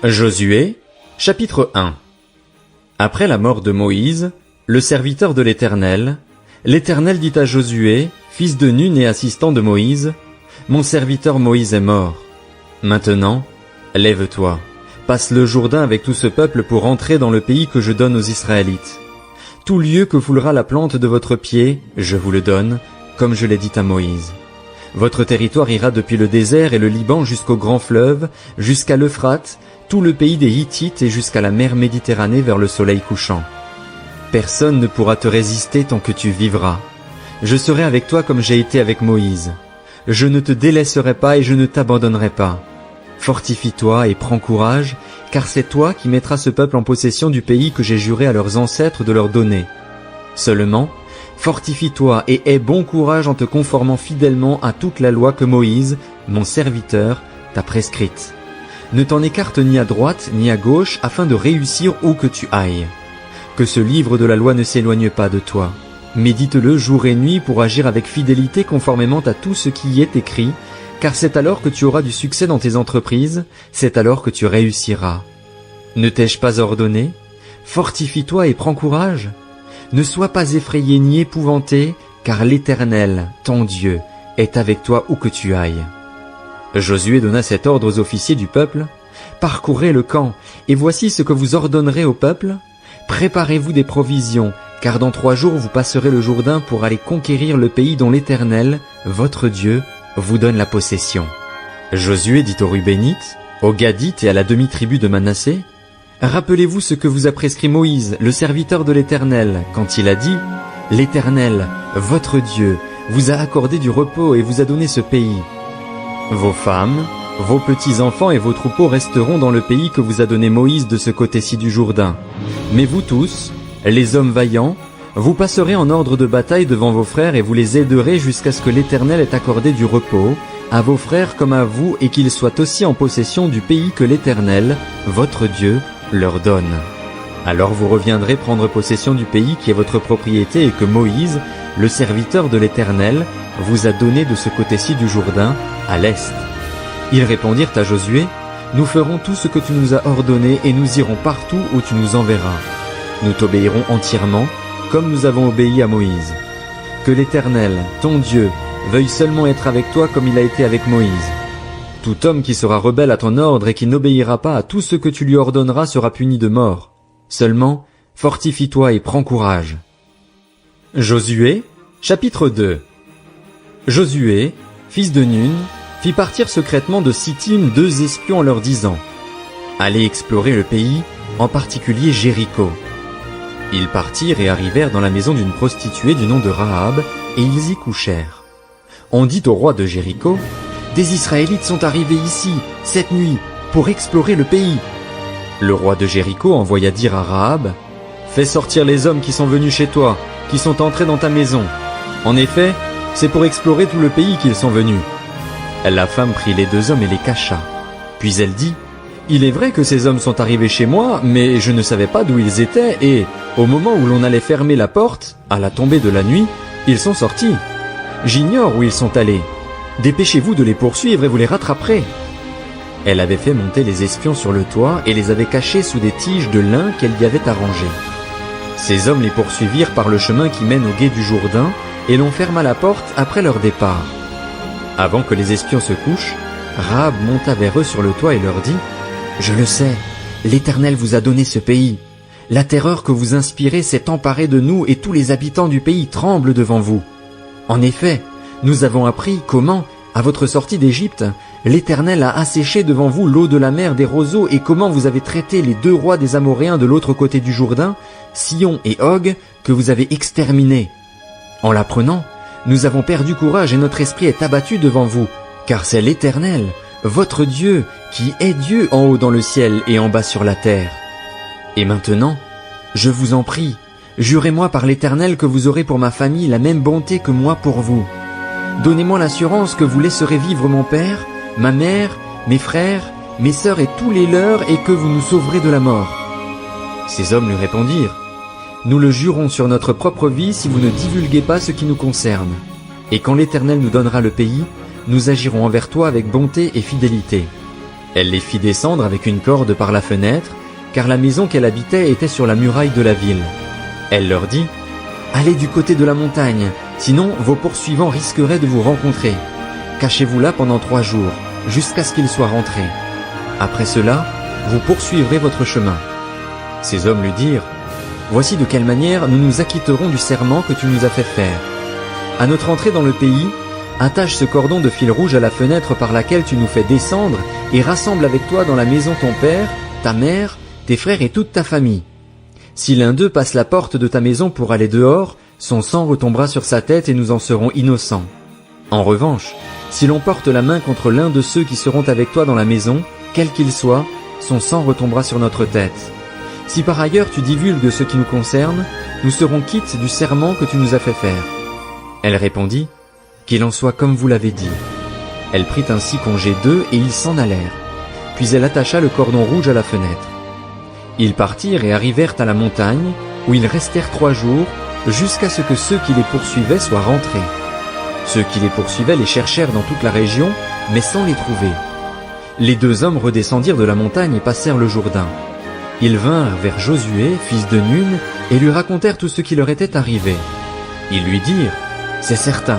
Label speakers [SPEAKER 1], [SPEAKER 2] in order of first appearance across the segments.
[SPEAKER 1] Josué, chapitre 1. Après la mort de Moïse, le serviteur de l'Éternel dit à Josué, fils de Nun et assistant de Moïse, « Mon serviteur Moïse est mort. Maintenant, lève-toi, passe le Jourdain avec tout ce peuple pour entrer dans le pays que je donne aux Israélites. Tout lieu que foulera la plante de votre pied, je vous le donne, comme je l'ai dit à Moïse. Votre territoire ira depuis le désert et le Liban jusqu'au grand fleuve, jusqu'à l'Euphrate, tout le pays des Hittites et jusqu'à la mer Méditerranée vers le soleil couchant. Personne ne pourra te résister tant que tu vivras. Je serai avec toi comme j'ai été avec Moïse. Je ne te délaisserai pas et je ne t'abandonnerai pas. Fortifie-toi et prends courage, car c'est toi qui mettras ce peuple en possession du pays que j'ai juré à leurs ancêtres de leur donner. Seulement, fortifie-toi et aie bon courage en te conformant fidèlement à toute la loi que Moïse, mon serviteur, t'a prescrite. Ne t'en écarte ni à droite ni à gauche afin de réussir où que tu ailles. Que ce livre de la loi ne s'éloigne pas de toi. Médite-le jour et nuit pour agir avec fidélité conformément à tout ce qui y est écrit, car c'est alors que tu auras du succès dans tes entreprises, c'est alors que tu réussiras. Ne t'ai-je pas ordonné? Fortifie-toi et prends courage. Ne sois pas effrayé ni épouvanté, car l'Éternel, ton Dieu, est avec toi où que tu ailles. Josué donna cet ordre aux officiers du peuple. Parcourez le camp, et voici ce que vous ordonnerez au peuple. Préparez-vous des provisions, car dans 3 jours vous passerez le Jourdain pour aller conquérir le pays dont l'Éternel, votre Dieu, vous donne la possession. Josué dit aux Rubénites, aux Gadites et à la demi-tribu de Manassé, rappelez-vous ce que vous a prescrit Moïse, le serviteur de l'Éternel, quand il a dit, l'Éternel, votre Dieu, vous a accordé du repos et vous a donné ce pays. Vos femmes, vos petits-enfants et vos troupeaux resteront dans le pays que vous a donné Moïse de ce côté-ci du Jourdain. Mais vous tous, les hommes vaillants, vous passerez en ordre de bataille devant vos frères et vous les aiderez jusqu'à ce que l'Éternel ait accordé du repos, à vos frères comme à vous, et qu'ils soient aussi en possession du pays que l'Éternel, votre Dieu, leur donne. Alors vous reviendrez prendre possession du pays qui est votre propriété et que Moïse, le serviteur de l'Éternel, vous a donné de ce côté-ci du Jourdain, à l'est. Ils répondirent à Josué, « Nous ferons tout ce que tu nous as ordonné et nous irons partout où tu nous enverras. Nous t'obéirons entièrement, comme nous avons obéi à Moïse. Que l'Éternel, ton Dieu, veuille seulement être avec toi comme il a été avec Moïse. Tout homme qui sera rebelle à ton ordre et qui n'obéira pas à tout ce que tu lui ordonneras sera puni de mort. Seulement, fortifie-toi et prends courage. » Josué, chapitre 2. Josué, fils de Nun, fit partir secrètement de Sittim 2 espions en leur disant, « Allez explorer le pays, en particulier Jéricho. » Ils partirent et arrivèrent dans la maison d'une prostituée du nom de Rahab, et ils y couchèrent. On dit au roi de Jéricho, « Des Israélites sont arrivés ici, cette nuit, pour explorer le pays. » Le roi de Jéricho envoya dire à Rahab, « Fais sortir les hommes qui sont venus chez toi, qui sont entrés dans ta maison. En effet, c'est pour explorer tout le pays qu'ils sont venus. » La femme prit les 2 hommes et les cacha. Puis elle dit, « Il est vrai que ces hommes sont arrivés chez moi, mais je ne savais pas d'où ils étaient et, au moment où l'on allait fermer la porte, à la tombée de la nuit, ils sont sortis. J'ignore où ils sont allés. Dépêchez-vous de les poursuivre et vous les rattraperez. » Elle avait fait monter les espions sur le toit et les avait cachés sous des tiges de lin qu'elle y avait arrangées. Ces hommes les poursuivirent par le chemin qui mène au gué du Jourdain et l'on ferma la porte après leur départ. Avant que les espions se couchent, Rahab monta vers eux sur le toit et leur dit, « Je le sais, l'Éternel vous a donné ce pays. La terreur que vous inspirez s'est emparée de nous et tous les habitants du pays tremblent devant vous. En effet, nous avons appris comment, à votre sortie d'Égypte, l'Éternel a asséché devant vous l'eau de la mer des roseaux et comment vous avez traité les 2 rois des Amoréens de l'autre côté du Jourdain, Sihon et Og, que vous avez exterminés. En l'apprenant, nous avons perdu courage et notre esprit est abattu devant vous, car c'est l'Éternel, votre Dieu, qui est Dieu en haut dans le ciel et en bas sur la terre. Et maintenant, je vous en prie, jurez-moi par l'Éternel que vous aurez pour ma famille la même bonté que moi pour vous. Donnez-moi l'assurance que vous laisserez vivre mon père, ma mère, mes frères, mes sœurs et tous les leurs et que vous nous sauverez de la mort. » Ces hommes lui répondirent, « Nous le jurons sur notre propre vie si vous ne divulguez pas ce qui nous concerne. Et quand l'Éternel nous donnera le pays, nous agirons envers toi avec bonté et fidélité. » Elle les fit descendre avec une corde par la fenêtre, car la maison qu'elle habitait était sur la muraille de la ville. Elle leur dit, « Allez du côté de la montagne, sinon vos poursuivants risqueraient de vous rencontrer. Cachez-vous là pendant 3 jours, jusqu'à ce qu'ils soient rentrés. Après cela, vous poursuivrez votre chemin. » Ces hommes lui dirent, « Voici de quelle manière nous nous acquitterons du serment que tu nous as fait faire. À notre entrée dans le pays, attache ce cordon de fil rouge à la fenêtre par laquelle tu nous fais descendre et rassemble avec toi dans la maison ton père, ta mère, tes frères et toute ta famille. Si l'un d'eux passe la porte de ta maison pour aller dehors, son sang retombera sur sa tête et nous en serons innocents. En revanche, si l'on porte la main contre l'un de ceux qui seront avec toi dans la maison, quel qu'il soit, son sang retombera sur notre tête. Si par ailleurs tu divulgues ce qui nous concerne, nous serons quittes du serment que tu nous as fait faire. » Elle répondit, « Qu'il en soit comme vous l'avez dit. » Elle prit ainsi congé d'eux et ils s'en allèrent. Puis elle attacha le cordon rouge à la fenêtre. Ils partirent et arrivèrent à la montagne, où ils restèrent 3 jours, jusqu'à ce que ceux qui les poursuivaient soient rentrés. Ceux qui les poursuivaient les cherchèrent dans toute la région, mais sans les trouver. Les 2 hommes redescendirent de la montagne et passèrent le Jourdain. Ils vinrent vers Josué, fils de Nun, et lui racontèrent tout ce qui leur était arrivé. Ils lui dirent, « C'est certain,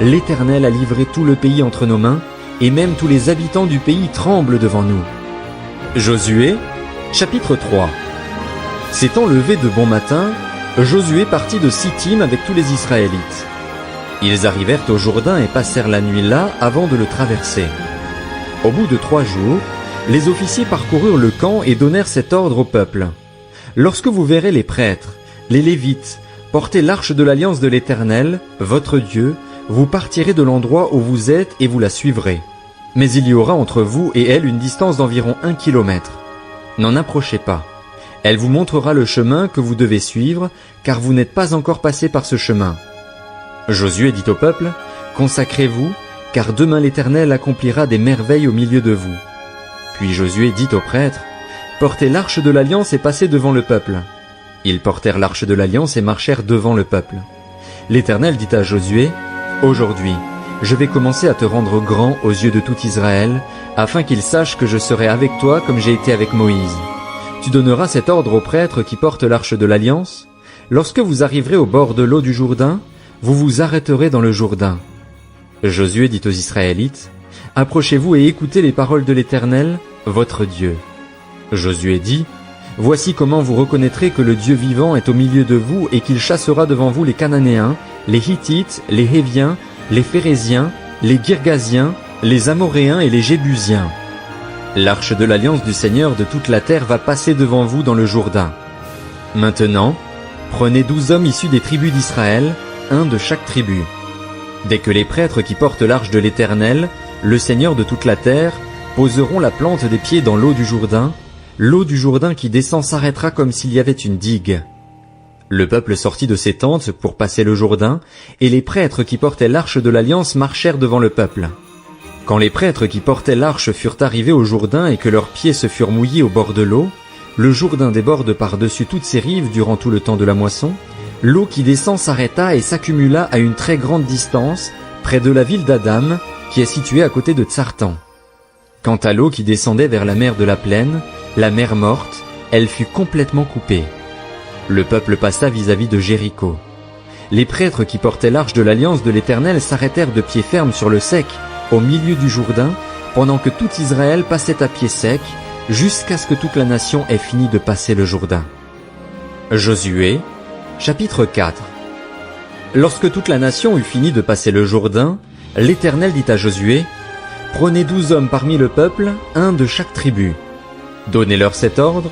[SPEAKER 1] l'Éternel a livré tout le pays entre nos mains, et même tous les habitants du pays tremblent devant nous. » Josué, chapitre 3. S'étant levé de bon matin, Josué partit de Sittim avec tous les Israélites. Ils arrivèrent au Jourdain et passèrent la nuit là avant de le traverser. Au bout de 3 jours, les officiers parcoururent le camp et donnèrent cet ordre au peuple. « Lorsque vous verrez les prêtres, les Lévites, porter l'arche de l'alliance de l'Éternel, votre Dieu, vous partirez de l'endroit où vous êtes et vous la suivrez. Mais il y aura entre vous et elle une distance d'environ 1 kilomètre. N'en approchez pas. Elle vous montrera le chemin que vous devez suivre, car vous n'êtes pas encore passé par ce chemin. » Josué dit au peuple, « Consacrez-vous, car demain l'Éternel accomplira des merveilles au milieu de vous. » Puis Josué dit aux prêtres, « Portez l'arche de l'alliance et passez devant le peuple. » Ils portèrent l'arche de l'alliance et marchèrent devant le peuple. L'Éternel dit à Josué, « Aujourd'hui, je vais commencer à te rendre grand aux yeux de tout Israël, afin qu'ils sachent que je serai avec toi comme j'ai été avec Moïse. Tu donneras cet ordre aux prêtres qui portent l'arche de l'alliance. Lorsque vous arriverez au bord de l'eau du Jourdain, vous vous arrêterez dans le Jourdain. » Josué dit aux Israélites, « Approchez-vous et écoutez les paroles de l'Éternel, votre Dieu. » Josué dit, « Voici comment vous reconnaîtrez que le Dieu vivant est au milieu de vous et qu'il chassera devant vous les Cananéens, les Hittites, les Héviens, les Phéréziens, les Girgasiens, les Amoréens et les Jébusiens. L'arche de l'alliance du Seigneur de toute la terre va passer devant vous dans le Jourdain. Maintenant, prenez 12 hommes issus des tribus d'Israël, 1 de chaque tribu. Dès que les prêtres qui portent l'arche de l'Éternel, le Seigneur de toute la terre, poseront la plante des pieds dans l'eau du Jourdain qui descend s'arrêtera comme s'il y avait une digue. » Le peuple sortit de ses tentes pour passer le Jourdain, et les prêtres qui portaient l'arche de l'alliance marchèrent devant le peuple. Quand les prêtres qui portaient l'arche furent arrivés au Jourdain et que leurs pieds se furent mouillés au bord de l'eau, le Jourdain déborde par-dessus toutes ses rives durant tout le temps de la moisson, l'eau qui descend s'arrêta et s'accumula à une très grande distance, près de la ville d'Adam, qui est située à côté de Tsartan. Quant à l'eau qui descendait vers la mer de la plaine, la mer morte, elle fut complètement coupée. Le peuple passa vis-à-vis de Jéricho. Les prêtres qui portaient l'arche de l'alliance de l'Éternel s'arrêtèrent de pied ferme sur le sec, au milieu du Jourdain, pendant que tout Israël passait à pied sec, jusqu'à ce que toute la nation ait fini de passer le Jourdain. Josué, chapitre 4. Lorsque toute la nation eut fini de passer le Jourdain, l'Éternel dit à Josué, « Prenez 12 hommes parmi le peuple, 1 de chaque tribu. Donnez-leur cet ordre,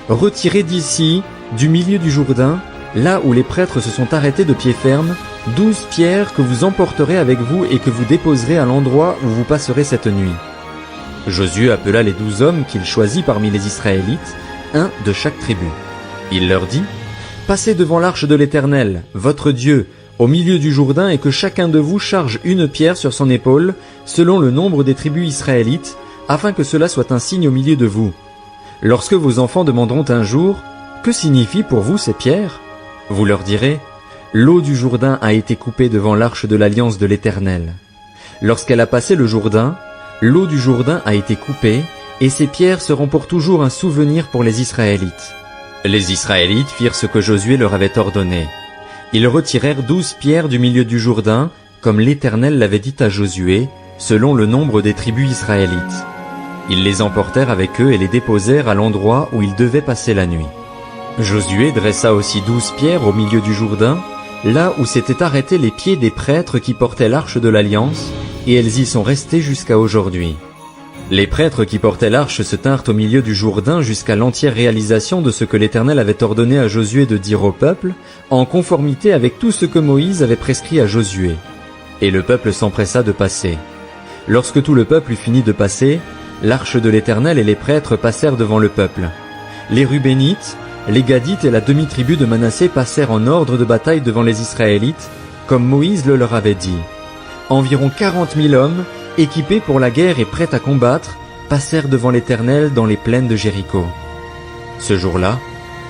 [SPEAKER 1] retirez d'ici, du milieu du Jourdain, là où les prêtres se sont arrêtés de pied ferme, 12 pierres que vous emporterez avec vous et que vous déposerez à l'endroit où vous passerez cette nuit. » Josué appela les 12 hommes qu'il choisit parmi les Israélites, 1 de chaque tribu. Il leur dit, « Passez devant l'arche de l'Éternel, votre Dieu, au milieu du Jourdain et que chacun de vous charge une pierre sur son épaule, selon le nombre des tribus israélites, afin que cela soit un signe au milieu de vous. Lorsque vos enfants demanderont un jour, « Que signifient pour vous ces pierres ?» Vous leur direz, « L'eau du Jourdain a été coupée devant l'arche de l'alliance de l'Éternel. Lorsqu'elle a passé le Jourdain, l'eau du Jourdain a été coupée, et ces pierres seront pour toujours un souvenir pour les Israélites. Les Israélites firent ce que Josué leur avait ordonné. Ils retirèrent 12 pierres du milieu du Jourdain, comme l'Éternel l'avait dit à Josué, selon le nombre des tribus israélites. Ils les emportèrent avec eux et les déposèrent à l'endroit où ils devaient passer la nuit. Josué dressa aussi 12 pierres au milieu du Jourdain, là où s'étaient arrêtés les pieds des prêtres qui portaient l'arche de l'Alliance, et elles y sont restées jusqu'à aujourd'hui. Les prêtres qui portaient l'arche se tinrent au milieu du Jourdain jusqu'à l'entière réalisation de ce que l'Éternel avait ordonné à Josué de dire au peuple, en conformité avec tout ce que Moïse avait prescrit à Josué. Et le peuple s'empressa de passer. Lorsque tout le peuple eut fini de passer, l'arche de l'Éternel et les prêtres passèrent devant le peuple. Les Rubénites, les Gadites et la demi-tribu de Manassé passèrent en ordre de bataille devant les Israélites, comme Moïse le leur avait dit. Environ 40 000 hommes, équipés pour la guerre et prêts à combattre, passèrent devant l'Éternel dans les plaines de Jéricho. Ce jour-là,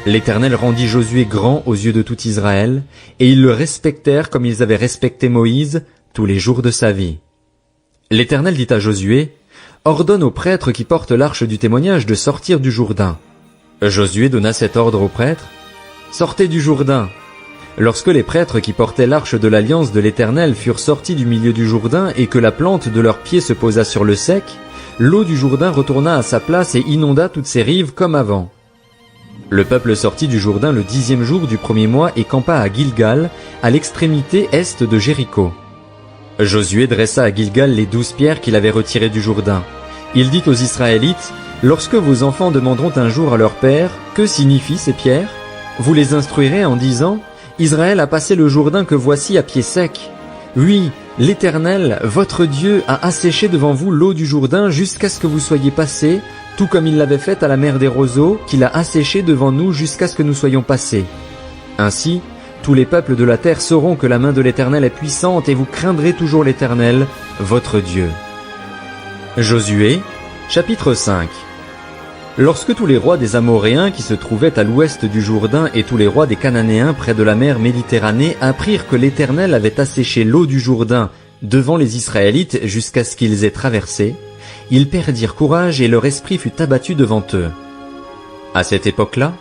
[SPEAKER 1] l'Éternel rendit Josué grand aux yeux de tout Israël, et ils le respectèrent comme ils avaient respecté Moïse tous les jours de sa vie. L'Éternel dit à Josué, « Ordonne aux prêtres qui portent l'arche du témoignage de sortir du Jourdain. » Josué donna cet ordre aux prêtres, « Sortez du Jourdain. » Lorsque les prêtres qui portaient l'arche de l'Alliance de l'Éternel furent sortis du milieu du Jourdain et que la plante de leurs pieds se posa sur le sec, l'eau du Jourdain retourna à sa place et inonda toutes ses rives comme avant. Le peuple sortit du Jourdain le 10e jour du premier mois et campa à Gilgal, à l'extrémité est de Jéricho. Josué dressa à Gilgal les 12 pierres qu'il avait retirées du Jourdain. Il dit aux Israélites, « Lorsque vos enfants demanderont un jour à leur père, que signifient ces pierres? Vous les instruirez en disant, « Israël a passé le Jourdain que voici à pied sec. Oui, l'Éternel, votre Dieu, a asséché devant vous l'eau du Jourdain jusqu'à ce que vous soyez passés, tout comme il l'avait fait à la mer des roseaux, qu'il a asséché devant nous jusqu'à ce que nous soyons passés. Ainsi, tous les peuples de la terre sauront que la main de l'Éternel est puissante et vous craindrez toujours l'Éternel, votre Dieu. » Josué, chapitre 5. Lorsque tous les rois des Amoréens qui se trouvaient à l'ouest du Jourdain et tous les rois des Cananéens près de la mer Méditerranée apprirent que l'Éternel avait asséché l'eau du Jourdain devant les Israélites jusqu'à ce qu'ils aient traversé, ils perdirent courage et leur esprit fut abattu devant eux. À cette époque-là,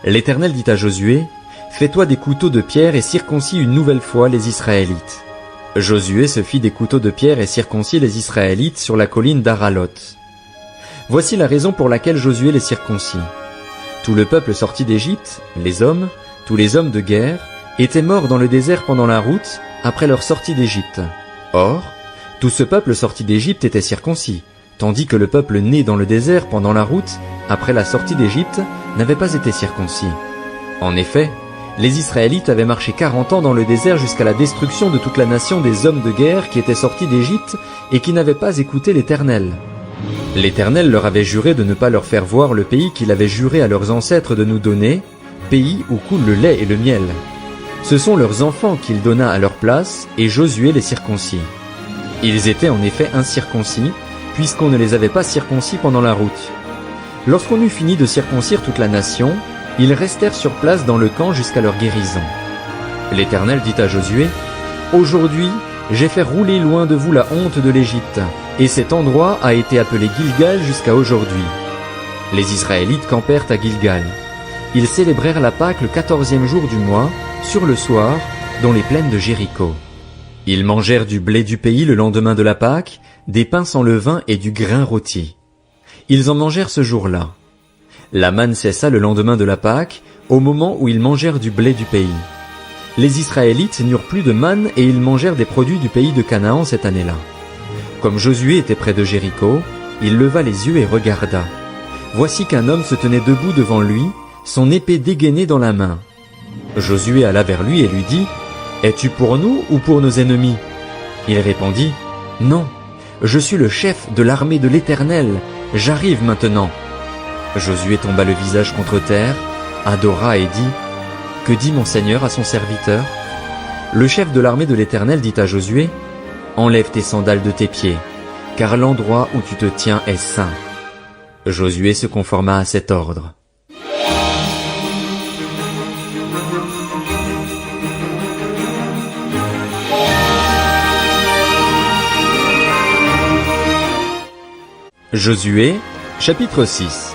[SPEAKER 1] l'Éternel dit à Josué, « Fais-toi des couteaux de pierre et circoncis une nouvelle fois les Israélites. » Josué se fit des couteaux de pierre et circoncis les Israélites sur la colline d'Aralot. Voici la raison pour laquelle Josué les circoncit. Tout le peuple sorti d'Égypte, les hommes, tous les hommes de guerre, étaient morts dans le désert pendant la route, après leur sortie d'Égypte. Or, tout ce peuple sorti d'Égypte était circoncis, tandis que le peuple né dans le désert pendant la route, après la sortie d'Égypte, n'avait pas été circoncis. En effet, les Israélites avaient marché 40 ans dans le désert jusqu'à la destruction de toute la nation des hommes de guerre qui étaient sortis d'Égypte et qui n'avaient pas écouté l'Éternel. L'Éternel leur avait juré de ne pas leur faire voir le pays qu'il avait juré à leurs ancêtres de nous donner, pays où coule le lait et le miel. Ce sont leurs enfants qu'il donna à leur place, et Josué les circoncit. Ils étaient en effet incirconcis, puisqu'on ne les avait pas circoncis pendant la route. Lorsqu'on eut fini de circoncire toute la nation, ils restèrent sur place dans le camp jusqu'à leur guérison. L'Éternel dit à Josué, « Aujourd'hui, j'ai fait rouler loin de vous la honte de l'Égypte, et cet endroit a été appelé Gilgal jusqu'à aujourd'hui. » Les Israélites campèrent à Gilgal. Ils célébrèrent la Pâque le 14e jour du mois, sur le soir, dans les plaines de Jéricho. Ils mangèrent du blé du pays le lendemain de la Pâque, des pains sans levain et du grain rôti. Ils en mangèrent ce jour-là. La manne cessa le lendemain de la Pâque, au moment où ils mangèrent du blé du pays. Les Israélites n'eurent plus de manne et ils mangèrent des produits du pays de Canaan cette année-là. Comme Josué était près de Jéricho, il leva les yeux et regarda. Voici qu'un homme se tenait debout devant lui, son épée dégainée dans la main. Josué alla vers lui et lui dit, « Es-tu pour nous ou pour nos ennemis ?» Il répondit, « Non, je suis le chef de l'armée de l'Éternel, j'arrive maintenant. » Josué tomba le visage contre terre, adora et dit, « Que dit mon Seigneur à son serviteur ?» Le chef de l'armée de l'Éternel dit à Josué, « Enlève tes sandales de tes pieds, car l'endroit où tu te tiens est saint. » Josué se conforma à cet ordre. Josué, Chapitre 6.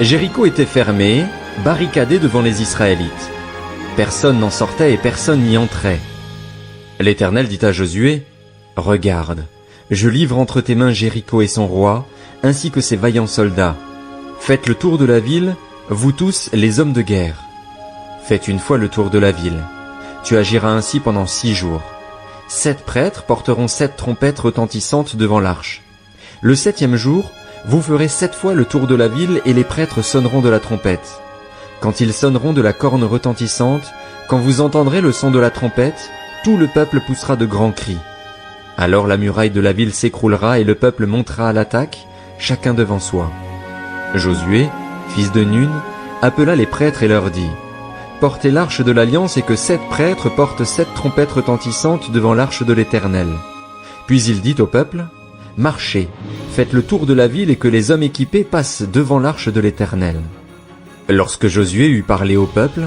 [SPEAKER 1] Jéricho était fermé, barricadé devant les Israélites. Personne n'en sortait et personne n'y entrait. L'Éternel dit à Josué, « Regarde, je livre entre tes mains Jéricho et son roi, ainsi que ses vaillants soldats. Faites le tour de la ville, vous tous les hommes de guerre. Faites une fois le tour de la ville. Tu agiras ainsi pendant 6 jours. 7 prêtres porteront 7 trompettes retentissantes devant l'arche. Le 7e jour, vous ferez 7 fois le tour de la ville et les prêtres sonneront de la trompette. Quand ils sonneront de la corne retentissante, quand vous entendrez le son de la trompette, tout le peuple poussera de grands cris. Alors la muraille de la ville s'écroulera et le peuple montera à l'attaque, chacun devant soi. Josué, fils de Nun, appela les prêtres et leur dit, « Portez l'arche de l'Alliance et que 7 prêtres portent 7 trompettes retentissantes devant l'arche de l'Éternel. » Puis il dit au peuple, « Marchez, faites le tour de la ville et que les hommes équipés passent devant l'arche de l'Éternel. » Lorsque Josué eut parlé au peuple,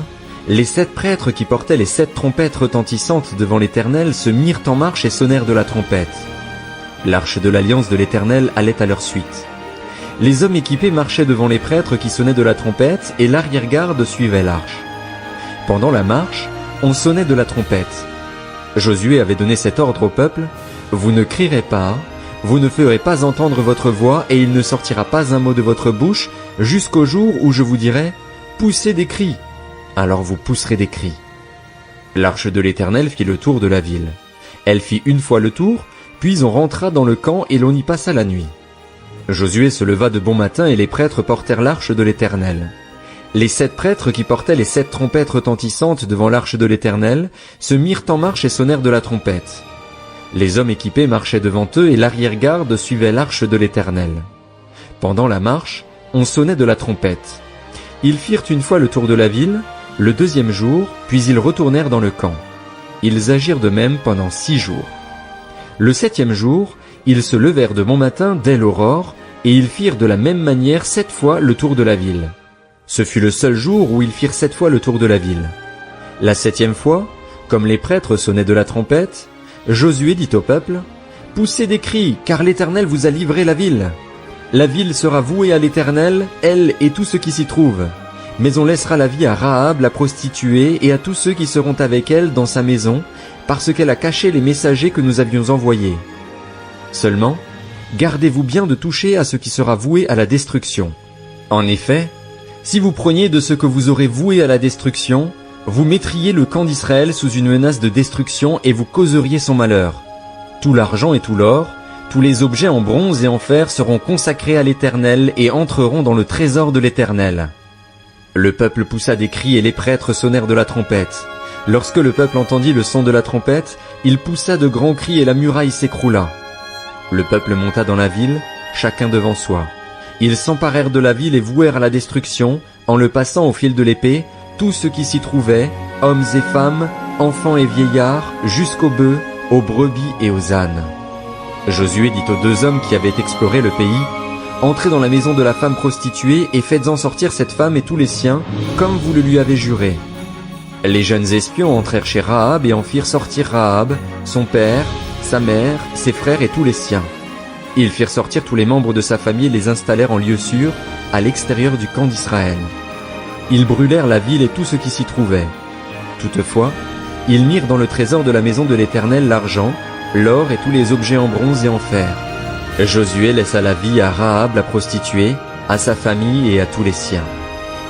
[SPEAKER 1] les 7 prêtres qui portaient les 7 trompettes retentissantes devant l'Éternel se mirent en marche et sonnèrent de la trompette. L'arche de l'Alliance de l'Éternel allait à leur suite. Les hommes équipés marchaient devant les prêtres qui sonnaient de la trompette et l'arrière-garde suivait l'arche. Pendant la marche, on sonnait de la trompette. Josué avait donné cet ordre au peuple, « Vous ne crierez pas, vous ne ferez pas entendre votre voix et il ne sortira pas un mot de votre bouche jusqu'au jour où je vous dirai, poussez des cris. Alors vous pousserez des cris. » L'arche de l'Éternel fit le tour de la ville. Elle fit une fois le tour, puis on rentra dans le camp et l'on y passa la nuit. Josué se leva de bon matin et les prêtres portèrent l'arche de l'Éternel. Les 7 prêtres qui portaient les 7 trompettes retentissantes devant l'arche de l'Éternel se mirent en marche et sonnèrent de la trompette. Les hommes équipés marchaient devant eux et l'arrière-garde suivait l'arche de l'Éternel. Pendant la marche, on sonnait de la trompette. Ils firent une fois le tour de la ville, le 2e jour, puis ils retournèrent dans le camp. Ils agirent de même pendant 6 jours. Le 7e jour, ils se levèrent de bon matin dès l'aurore, et ils firent de la même manière 7 fois le tour de la ville. Ce fut le seul jour où ils firent 7 fois le tour de la ville. La 7e fois, comme les prêtres sonnaient de la trompette, Josué dit au peuple, « Poussez des cris, car l'Éternel vous a livré la ville. La ville sera vouée à l'Éternel, elle et tout ce qui s'y trouve. Mais on laissera la vie à Rahab, la prostituée, et à tous ceux qui seront avec elle dans sa maison, parce qu'elle a caché les messagers que nous avions envoyés. Seulement, gardez-vous bien de toucher à ce qui sera voué à la destruction. En effet, si vous preniez de ce que vous aurez voué à la destruction, vous mettriez le camp d'Israël sous une menace de destruction et vous causeriez son malheur. Tout l'argent et tout l'or, tous les objets en bronze et en fer seront consacrés à l'Éternel et entreront dans le trésor de l'Éternel. » Le peuple poussa des cris et les prêtres sonnèrent de la trompette. Lorsque le peuple entendit le son de la trompette, il poussa de grands cris et la muraille s'écroula. Le peuple monta dans la ville, chacun devant soi. Ils s'emparèrent de la ville et vouèrent à la destruction, en le passant au fil de l'épée, tout ce qui s'y trouvait, hommes et femmes, enfants et vieillards, jusqu'aux bœufs, aux brebis et aux ânes. Josué dit aux 2 hommes qui avaient exploré le pays, « Entrez dans la maison de la femme prostituée et faites-en sortir cette femme et tous les siens, comme vous le lui avez juré. » Les jeunes espions entrèrent chez Rahab et en firent sortir Rahab, son père, sa mère, ses frères et tous les siens. Ils firent sortir tous les membres de sa famille et les installèrent en lieu sûr, à l'extérieur du camp d'Israël. Ils brûlèrent la ville et tout ce qui s'y trouvait. Toutefois, ils mirent dans le trésor de la maison de l'Éternel l'argent, l'or et tous les objets en bronze et en fer. Josué laissa la vie à Rahab la prostituée, à sa famille et à tous les siens.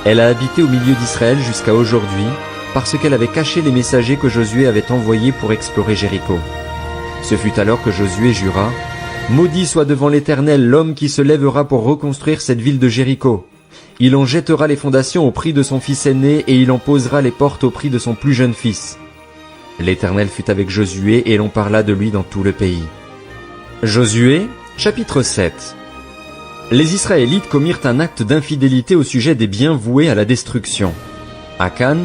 [SPEAKER 1] Elle a habité au milieu d'Israël jusqu'à aujourd'hui, parce qu'elle avait caché les messagers que Josué avait envoyés pour explorer Jéricho. Ce fut alors que Josué jura, « Maudit soit devant l'Éternel l'homme qui se lèvera pour reconstruire cette ville de Jéricho. Il en jettera les fondations au prix de son fils aîné et il en posera les portes au prix de son plus jeune fils. » L'Éternel fut avec Josué et l'on parla de lui dans tout le pays. Josué, chapitre 7. Les Israélites commirent un acte d'infidélité au sujet des biens voués à la destruction. Akan,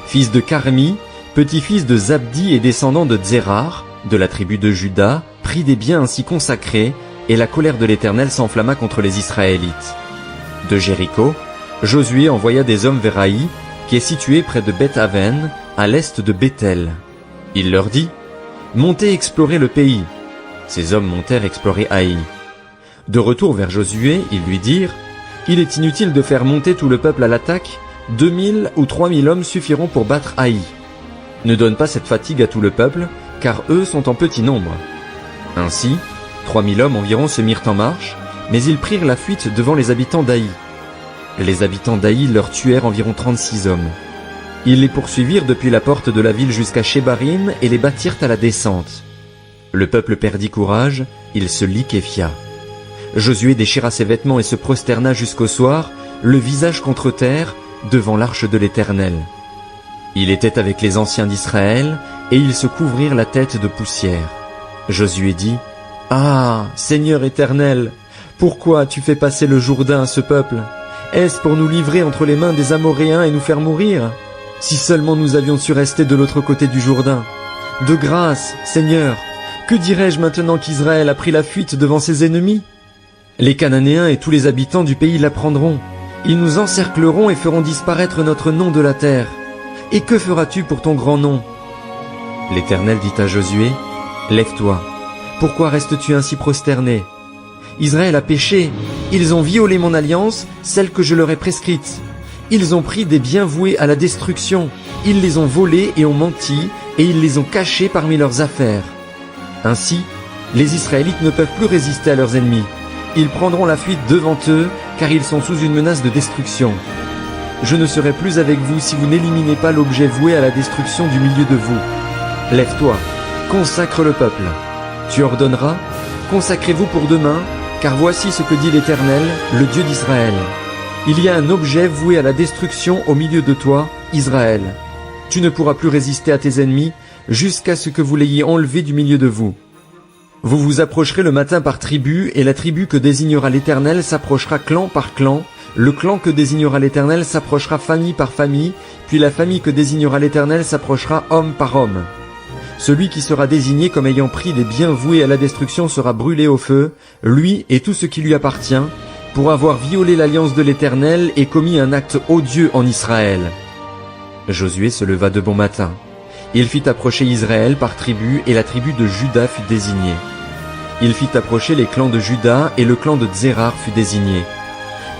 [SPEAKER 1] fils de Carmi, petit-fils de Zabdi et descendant de Zérar, de la tribu de Juda, prit des biens ainsi consacrés, et la colère de l'Éternel s'enflamma contre les Israélites. De Jéricho, Josué envoya des hommes vers Haï, qui est situé près de Beth-Aven, à l'est de Béthel. Il leur dit, « Montez explorer le pays. » Ces hommes montèrent explorer Haï. De retour vers Josué, ils lui dirent, « Il est inutile de faire monter tout le peuple à l'attaque, 2000 ou 3000 hommes suffiront pour battre Haï. Ne donne pas cette fatigue à tout le peuple, car eux sont en petit nombre. » Ainsi, 3000 hommes environ se mirent en marche, mais ils prirent la fuite devant les habitants d'Haï. Les habitants d'Haï leur tuèrent environ 36 hommes. Ils les poursuivirent depuis la porte de la ville jusqu'à Shebarim et les battirent à la descente. Le peuple perdit courage, il se liquéfia. Josué déchira ses vêtements et se prosterna jusqu'au soir, le visage contre terre, devant l'arche de l'Éternel. Il était avec les anciens d'Israël, et ils se couvrirent la tête de poussière. Josué dit, « Ah, Seigneur éternel, pourquoi as-tu fait passer le Jourdain à ce peuple? Est-ce pour nous livrer entre les mains des Amoréens et nous faire mourir? Si seulement nous avions su rester de l'autre côté du Jourdain. De grâce, Seigneur, que dirais-je maintenant qu'Israël a pris la fuite devant ses ennemis? Les Cananéens et tous les habitants du pays l'apprendront. Ils nous encercleront et feront disparaître notre nom de la terre. Et que feras-tu pour ton grand nom? » L'Éternel dit à Josué, « Lève-toi. Pourquoi restes-tu ainsi prosterné? Israël a péché. Ils ont violé mon alliance, celle que je leur ai prescrite. Ils ont pris des biens voués à la destruction. Ils les ont volés et ont menti, et ils les ont cachés parmi leurs affaires. Ainsi, les Israélites ne peuvent plus résister à leurs ennemis. Ils prendront la fuite devant eux, car ils sont sous une menace de destruction. Je ne serai plus avec vous si vous n'éliminez pas l'objet voué à la destruction du milieu de vous. Lève-toi, consacre le peuple. Tu ordonneras, consacrez-vous pour demain, car voici ce que dit l'Éternel, le Dieu d'Israël. Il y a un objet voué à la destruction au milieu de toi, Israël. Tu ne pourras plus résister à tes ennemis, jusqu'à ce que vous l'ayez enlevé du milieu de vous. Vous vous approcherez le matin par tribu, et la tribu que désignera l'Éternel s'approchera clan par clan, le clan que désignera l'Éternel s'approchera famille par famille, puis la famille que désignera l'Éternel s'approchera homme par homme. Celui qui sera désigné comme ayant pris des biens voués à la destruction sera brûlé au feu, lui et tout ce qui lui appartient, pour avoir violé l'alliance de l'Éternel et commis un acte odieux en Israël. Josué se leva de bon matin. Il fit approcher Israël par tribu, et la tribu de Juda fut désignée. Il fit approcher les clans de Juda, et le clan de Tsérar fut désigné.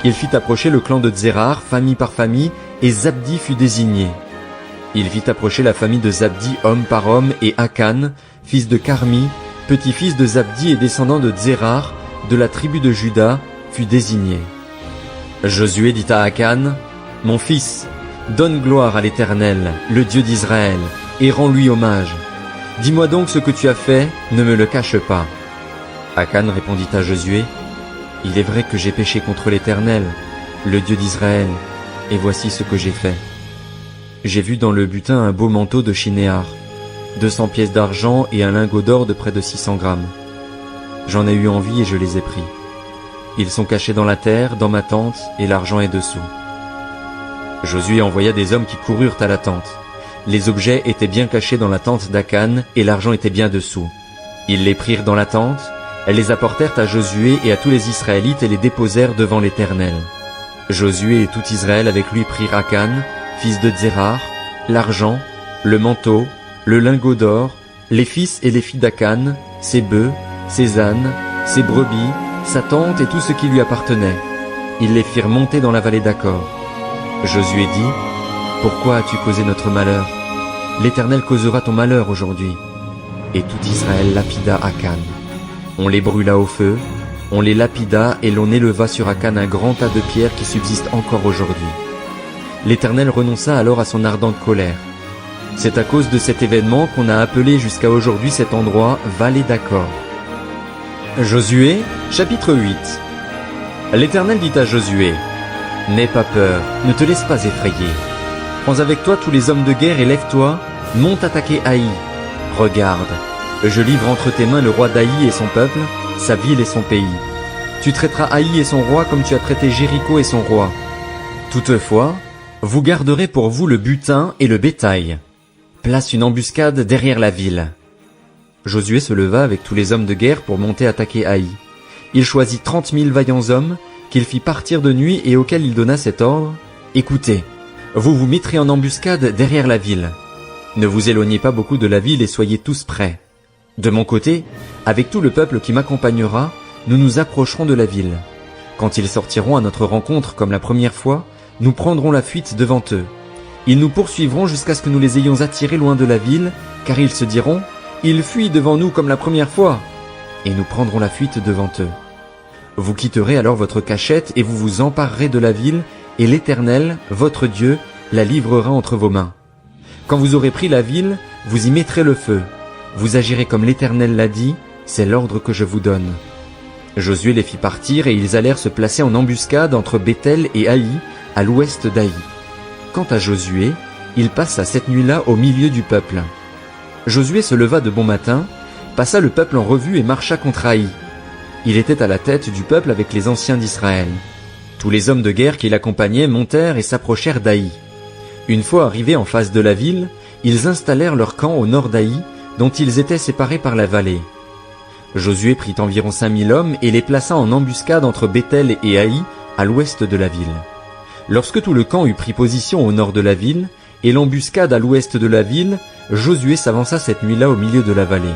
[SPEAKER 1] Il fit approcher le clan de Tsérar, famille par famille, et Zabdi fut désigné. Il fit approcher la famille de Zabdi homme par homme, et Akan, fils de Carmi, petit-fils de Zabdi et descendant de Tsérar, de la tribu de Juda, fut désigné. Josué dit à Akan, « Mon fils, donne gloire à l'Éternel, le Dieu d'Israël, et rends-lui hommage. Dis-moi donc ce que tu as fait, ne me le cache pas. » Akan répondit à Josué, « Il est vrai que j'ai péché contre l'Éternel, le Dieu d'Israël, et voici ce que j'ai fait. J'ai vu dans le butin un beau manteau de Shinéar, 200 pièces d'argent et un lingot d'or de près de 600 grammes. J'en ai eu envie et je les ai pris. Ils sont cachés dans la terre, dans ma tente, et l'argent est dessous. » Josué envoya des hommes qui coururent à la tente. Les objets étaient bien cachés dans la tente d'Akan, et l'argent était bien dessous. Ils les prirent dans la tente, elles les apportèrent à Josué et à tous les Israélites et les déposèrent devant l'Éternel. Josué et tout Israël avec lui prirent Akan, fils de Tsérar, l'argent, le manteau, le lingot d'or, les fils et les filles d'Akan, ses bœufs, ses ânes, ses brebis, sa tente et tout ce qui lui appartenait. Ils les firent monter dans la vallée d'Accor. Josué dit, « Pourquoi as-tu causé notre malheur? L'Éternel causera ton malheur aujourd'hui. » Et tout Israël lapida Akan. On les brûla au feu, on les lapida et l'on éleva sur Akan un grand tas de pierres qui subsiste encore aujourd'hui. L'Éternel renonça alors à son ardente colère. C'est à cause de cet événement qu'on a appelé jusqu'à aujourd'hui cet endroit Vallée d'Accor. Josué, chapitre 8. L'Éternel dit à Josué, « N'aie pas peur, ne te laisse pas effrayer. Prends avec toi tous les hommes de guerre et lève-toi, monte attaquer Haï. Regarde, je livre entre tes mains le roi d'Haï et son peuple, sa ville et son pays. Tu traiteras Haï et son roi comme tu as traité Jéricho et son roi. Toutefois, vous garderez pour vous le butin et le bétail. Place une embuscade derrière la ville. » Josué se leva avec tous les hommes de guerre pour monter attaquer Haï. Il choisit 30 000 vaillants hommes, qu'il fit partir de nuit et auxquels il donna cet ordre. « Écoutez, vous vous mettrez en embuscade derrière la ville. Ne vous éloignez pas beaucoup de la ville et soyez tous prêts. De mon côté, avec tout le peuple qui m'accompagnera, nous nous approcherons de la ville. Quand ils sortiront à notre rencontre comme la première fois, nous prendrons la fuite devant eux. Ils nous poursuivront jusqu'à ce que nous les ayons attirés loin de la ville, car ils se diront, ils fuient devant nous comme la première fois, et nous prendrons la fuite devant eux. Vous quitterez alors votre cachette et vous vous emparerez de la ville, et l'Éternel, votre Dieu, la livrera entre vos mains. Quand vous aurez pris la ville, vous y mettrez le feu. Vous agirez comme l'Éternel l'a dit, c'est l'ordre que je vous donne. Josué les fit partir et ils allèrent se placer en embuscade entre Béthel et Haï, à l'ouest d'Haï. Quant à Josué, il passa cette nuit-là au milieu du peuple. Josué se leva de bon matin, passa le peuple en revue et marcha contre Haï. Il était à la tête du peuple avec les anciens d'Israël. Tous les hommes de guerre qui l'accompagnaient montèrent et s'approchèrent d'Haï. Une fois arrivés en face de la ville, ils installèrent leur camp au nord d'Haï, dont ils étaient séparés par la vallée. Josué prit environ 5000 hommes et les plaça en embuscade entre Béthel et Haï, à l'ouest de la ville. Lorsque tout le camp eut pris position au nord de la ville, et l'embuscade à l'ouest de la ville, Josué s'avança cette nuit-là au milieu de la vallée.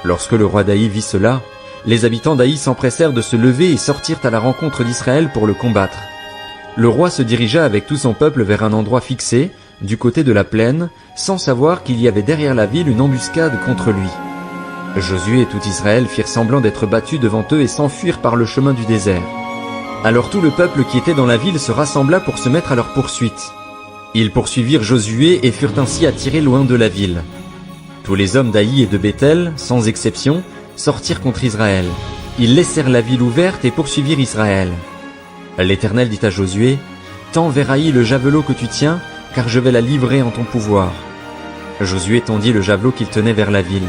[SPEAKER 1] Lorsque le roi d'Haï vit cela, les habitants d'Haï s'empressèrent de se lever et sortirent à la rencontre d'Israël pour le combattre. Le roi se dirigea avec tout son peuple vers un endroit fixé, du côté de la plaine, sans savoir qu'il y avait derrière la ville une embuscade contre lui. Josué et tout Israël firent semblant d'être battus devant eux et s'enfuirent par le chemin du désert. Alors tout le peuple qui était dans la ville se rassembla pour se mettre à leur poursuite. Ils poursuivirent Josué et furent ainsi attirés loin de la ville. Tous les hommes d'Haï et de Béthel, sans exception, sortirent contre Israël. Ils laissèrent la ville ouverte et poursuivirent Israël. L'Éternel dit à Josué, « Tends vers Haï le javelot que tu tiens, car je vais la livrer en ton pouvoir. » Josué tendit le javelot qu'il tenait vers la ville.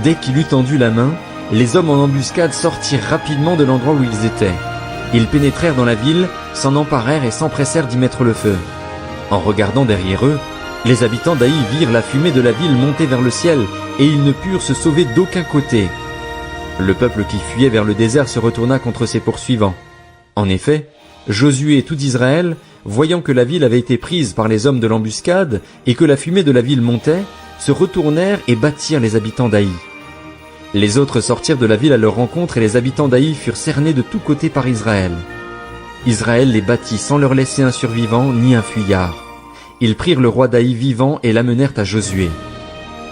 [SPEAKER 1] Dès qu'il eut tendu la main, les hommes en embuscade sortirent rapidement de l'endroit où ils étaient. Ils pénétrèrent dans la ville, s'en emparèrent et s'empressèrent d'y mettre le feu. En regardant derrière eux, les habitants d'Haï virent la fumée de la ville monter vers le ciel, et ils ne purent se sauver d'aucun côté. Le peuple qui fuyait vers le désert se retourna contre ses poursuivants. En effet, Josué et tout Israël, voyant que la ville avait été prise par les hommes de l'embuscade, et que la fumée de la ville montait, se retournèrent et battirent les habitants d'Haï. Les autres sortirent de la ville à leur rencontre et les habitants d'Haï furent cernés de tous côtés par Israël. Israël les battit sans leur laisser un survivant ni un fuyard. Ils prirent le roi d'Haï vivant et l'amenèrent à Josué.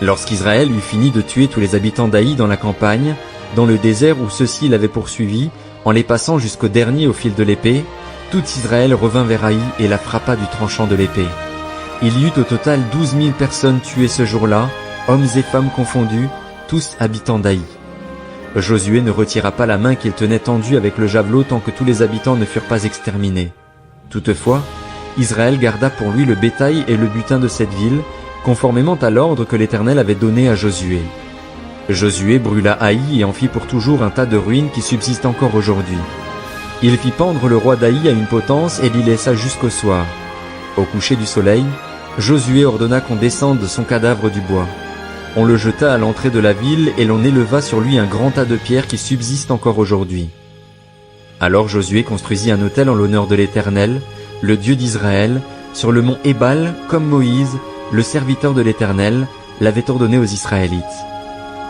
[SPEAKER 1] Lorsqu'Israël eut fini de tuer tous les habitants d'Haï dans la campagne, dans le désert où ceux-ci l'avaient poursuivi, en les passant jusqu'au dernier au fil de l'épée, tout Israël revint vers Haï et la frappa du tranchant de l'épée. Il y eut au total 12 000 personnes tuées ce jour-là, hommes et femmes confondus, tous habitants d'Haï. Josué ne retira pas la main qu'il tenait tendue avec le javelot tant que tous les habitants ne furent pas exterminés. Toutefois, Israël garda pour lui le bétail et le butin de cette ville, conformément à l'ordre que l'Éternel avait donné à Josué. Josué brûla Haï et en fit pour toujours un tas de ruines qui subsistent encore aujourd'hui. Il fit pendre le roi d'Haï à une potence et l'y laissa jusqu'au soir. Au coucher du soleil, Josué ordonna qu'on descende son cadavre du bois. On le jeta à l'entrée de la ville et l'on éleva sur lui un grand tas de pierres qui subsiste encore aujourd'hui. Alors Josué construisit un autel en l'honneur de l'Éternel, le Dieu d'Israël, sur le mont Ébal, comme Moïse, le serviteur de l'Éternel, l'avait ordonné aux Israélites.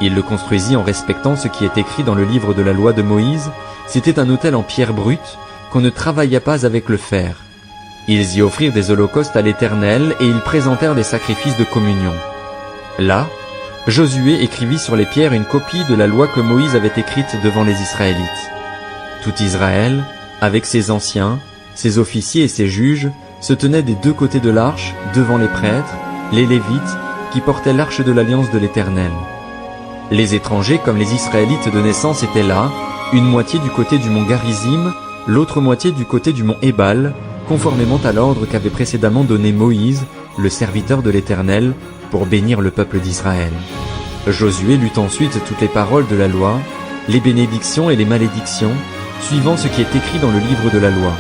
[SPEAKER 1] Il le construisit en respectant ce qui est écrit dans le livre de la loi de Moïse. C'était un autel en pierre brute, qu'on ne travailla pas avec le fer. Ils y offrirent des holocaustes à l'Éternel et ils présentèrent des sacrifices de communion. Là, Josué écrivit sur les pierres une copie de la loi que Moïse avait écrite devant les Israélites. Tout Israël, avec ses anciens, ses officiers et ses juges, se tenait des deux côtés de l'arche, devant les prêtres, les Lévites, qui portaient l'arche de l'alliance de l'Éternel. Les étrangers comme les Israélites de naissance étaient là, une moitié du côté du mont Garizim, l'autre moitié du côté du mont Ébal, conformément à l'ordre qu'avait précédemment donné Moïse, le serviteur de l'Éternel, pour bénir le peuple d'Israël. Josué lut ensuite toutes les paroles de la loi, les bénédictions et les malédictions, suivant ce qui est écrit dans le livre de la loi.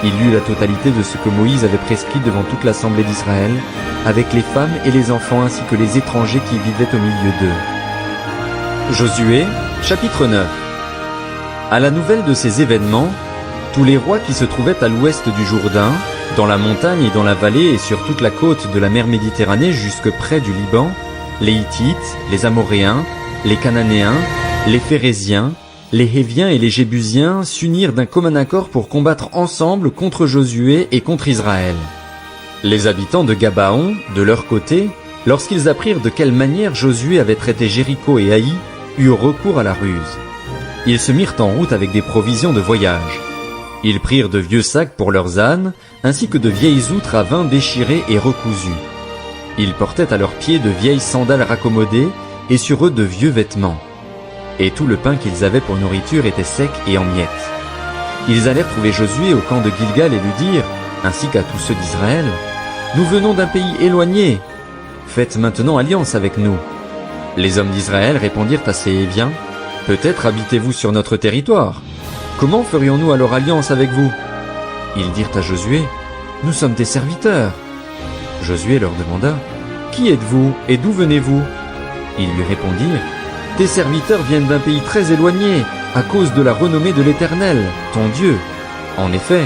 [SPEAKER 1] Il lut la totalité de ce que Moïse avait prescrit devant toute l'assemblée d'Israël, avec les femmes et les enfants ainsi que les étrangers qui vivaient au milieu d'eux. Josué, chapitre 9. À la nouvelle de ces événements, tous les rois qui se trouvaient à l'ouest du Jourdain, dans la montagne et dans la vallée et sur toute la côte de la mer Méditerranée jusque près du Liban, les Hittites, les Amoréens, les Cananéens, les Phéréziens, les Héviens et les Jébusiens s'unirent d'un commun accord pour combattre ensemble contre Josué et contre Israël. Les habitants de Gabaon, de leur côté, lorsqu'ils apprirent de quelle manière Josué avait traité Jéricho et Haï, eurent recours à la ruse. Ils se mirent en route avec des provisions de voyage. Ils prirent de vieux sacs pour leurs ânes, ainsi que de vieilles outres à vin déchirées et recousues. Ils portaient à leurs pieds de vieilles sandales raccommodées, et sur eux de vieux vêtements. Et tout le pain qu'ils avaient pour nourriture était sec et en miettes. Ils allèrent trouver Josué au camp de Gilgal et lui dirent, ainsi qu'à tous ceux d'Israël, « Nous venons d'un pays éloigné. Faites maintenant alliance avec nous. » Les hommes d'Israël répondirent à ces Héviens, « Peut-être habitez-vous sur notre territoire. Comment ferions-nous alors alliance avec vous ?» Ils dirent à Josué, « Nous sommes tes serviteurs. » Josué leur demanda, « Qui êtes-vous et d'où venez-vous » Ils lui répondirent, « Tes serviteurs viennent d'un pays très éloigné, à cause de la renommée de l'Éternel, ton Dieu. En effet,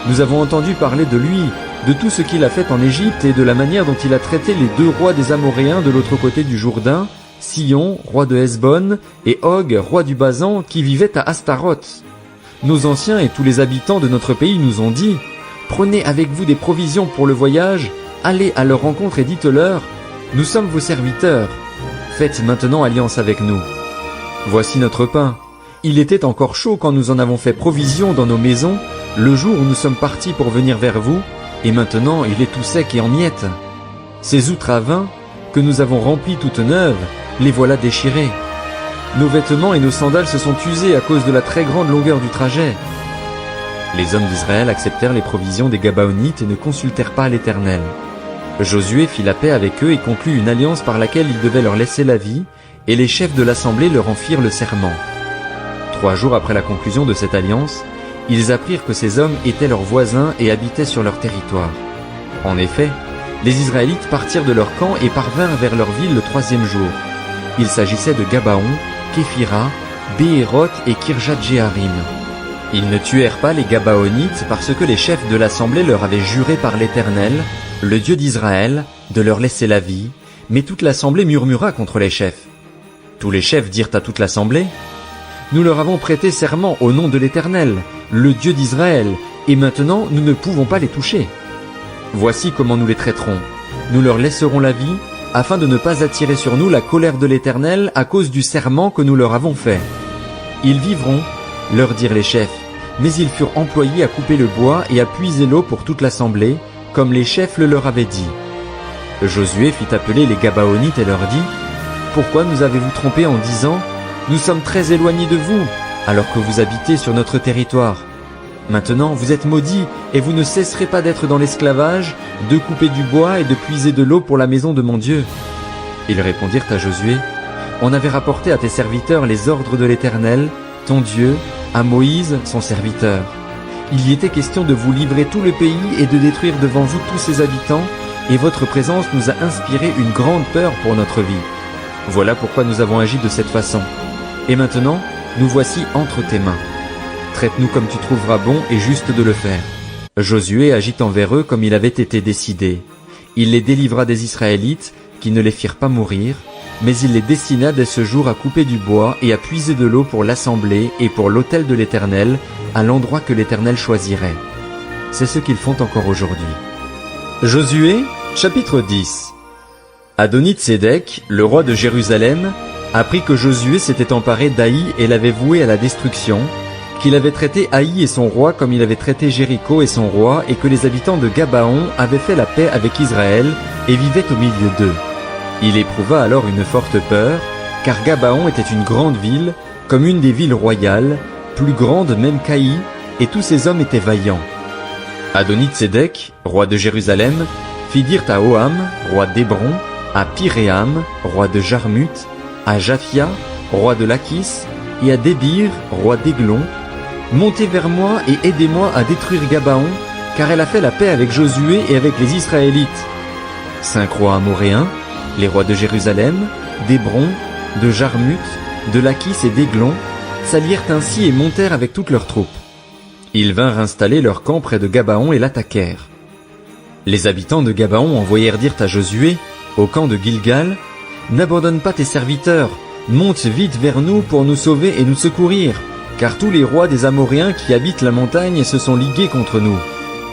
[SPEAKER 1] nous avons entendu parler de lui, de tout ce qu'il a fait en Égypte et de la manière dont il a traité les 2 rois des Amoréens de l'autre côté du Jourdain, Sihon, roi de Hesbon, et Og, roi du Basan, qui vivait à Astaroth. Nos anciens et tous les habitants de notre pays nous ont dit, « Prenez avec vous des provisions pour le voyage, allez à leur rencontre et dites-leur, « Nous sommes vos serviteurs. Faites maintenant alliance avec nous. Voici notre pain. Il était encore chaud quand nous en avons fait provision dans nos maisons, le jour où nous sommes partis pour venir vers vous, et maintenant il est tout sec et en miettes. Ces outres à vin, que nous avons remplies toutes neuves, les voilà déchirées. Nos vêtements et nos sandales se sont usés à cause de la très grande longueur du trajet. » Les hommes d'Israël acceptèrent les provisions des Gabaonites et ne consultèrent pas l'Éternel. Josué fit la paix avec eux et conclut une alliance par laquelle il devait leur laisser la vie, et les chefs de l'assemblée leur en firent le serment. 3 jours après la conclusion de cette alliance, ils apprirent que ces hommes étaient leurs voisins et habitaient sur leur territoire. En effet, les Israélites partirent de leur camp et parvinrent vers leur ville le 3e jour. Il s'agissait de Gabaon, Képhira, Béhéroth et Kirjat-Jéarim. Ils ne tuèrent pas les Gabaonites parce que les chefs de l'assemblée leur avaient juré par l'Éternel, le Dieu d'Israël, de leur laisser la vie, mais toute l'assemblée murmura contre les chefs. Tous les chefs dirent à toute l'assemblée, « Nous leur avons prêté serment au nom de l'Éternel, le Dieu d'Israël, et maintenant nous ne pouvons pas les toucher. Voici comment nous les traiterons. Nous leur laisserons la vie, afin de ne pas attirer sur nous la colère de l'Éternel à cause du serment que nous leur avons fait. Ils vivront, leur dirent les chefs, mais ils furent employés à couper le bois et à puiser l'eau pour toute l'assemblée, comme les chefs le leur avaient dit. Josué fit appeler les Gabaonites et leur dit, « Pourquoi nous avez-vous trompés en disant, « Nous sommes très éloignés de vous, alors que vous habitez sur notre territoire. Maintenant vous êtes maudits, et vous ne cesserez pas d'être dans l'esclavage, de couper du bois et de puiser de l'eau pour la maison de mon Dieu. » Ils répondirent à Josué, « On avait rapporté à tes serviteurs les ordres de l'Éternel, ton Dieu, à Moïse, son serviteur. Il y était question de vous livrer tout le pays et de détruire devant vous tous ses habitants, et votre présence nous a inspiré une grande peur pour notre vie. Voilà pourquoi nous avons agi de cette façon. Et maintenant, nous voici entre tes mains. Traite-nous comme tu trouveras bon et juste de le faire. » Josué agit envers eux comme il avait été décidé. Il les délivra des Israélites, qui ne les firent pas mourir, mais il les destina dès ce jour à couper du bois et à puiser de l'eau pour l'assemblée et pour l'autel de l'Éternel, à l'endroit que l'Éternel choisirait. C'est ce qu'ils font encore aujourd'hui. Josué, chapitre 10. Adonit-Sédec, le roi de Jérusalem, apprit que Josué s'était emparé d'Haï et l'avait voué à la destruction, qu'il avait traité Haï et son roi comme il avait traité Jéricho et son roi, et que les habitants de Gabaon avaient fait la paix avec Israël et vivaient au milieu d'eux. Il éprouva alors une forte peur, car Gabaon était une grande ville, comme une des villes royales, plus grande même qu'Haï, et tous ses hommes étaient vaillants. Adonit-Sédec, roi de Jérusalem, fit dire à Oham, roi d'Hébron, à Piréam, roi de Jarmuth, à Japhia, roi de Lachis, et à Débir, roi d'Églon, « Montez vers moi et aidez-moi à détruire Gabaon, car elle a fait la paix avec Josué et avec les Israélites. » 5 rois amoréens, les rois de Jérusalem, d'Hébron, de Jarmuth, de Lachis et d'Églon, s'allièrent ainsi et montèrent avec toutes leurs troupes. Ils vinrent installer leur camp près de Gabaon et l'attaquèrent. Les habitants de Gabaon envoyèrent dire à Josué, au camp de Gilgal, « N'abandonne pas tes serviteurs, monte vite vers nous pour nous sauver et nous secourir, car tous les rois des Amoréens qui habitent la montagne se sont ligués contre nous. »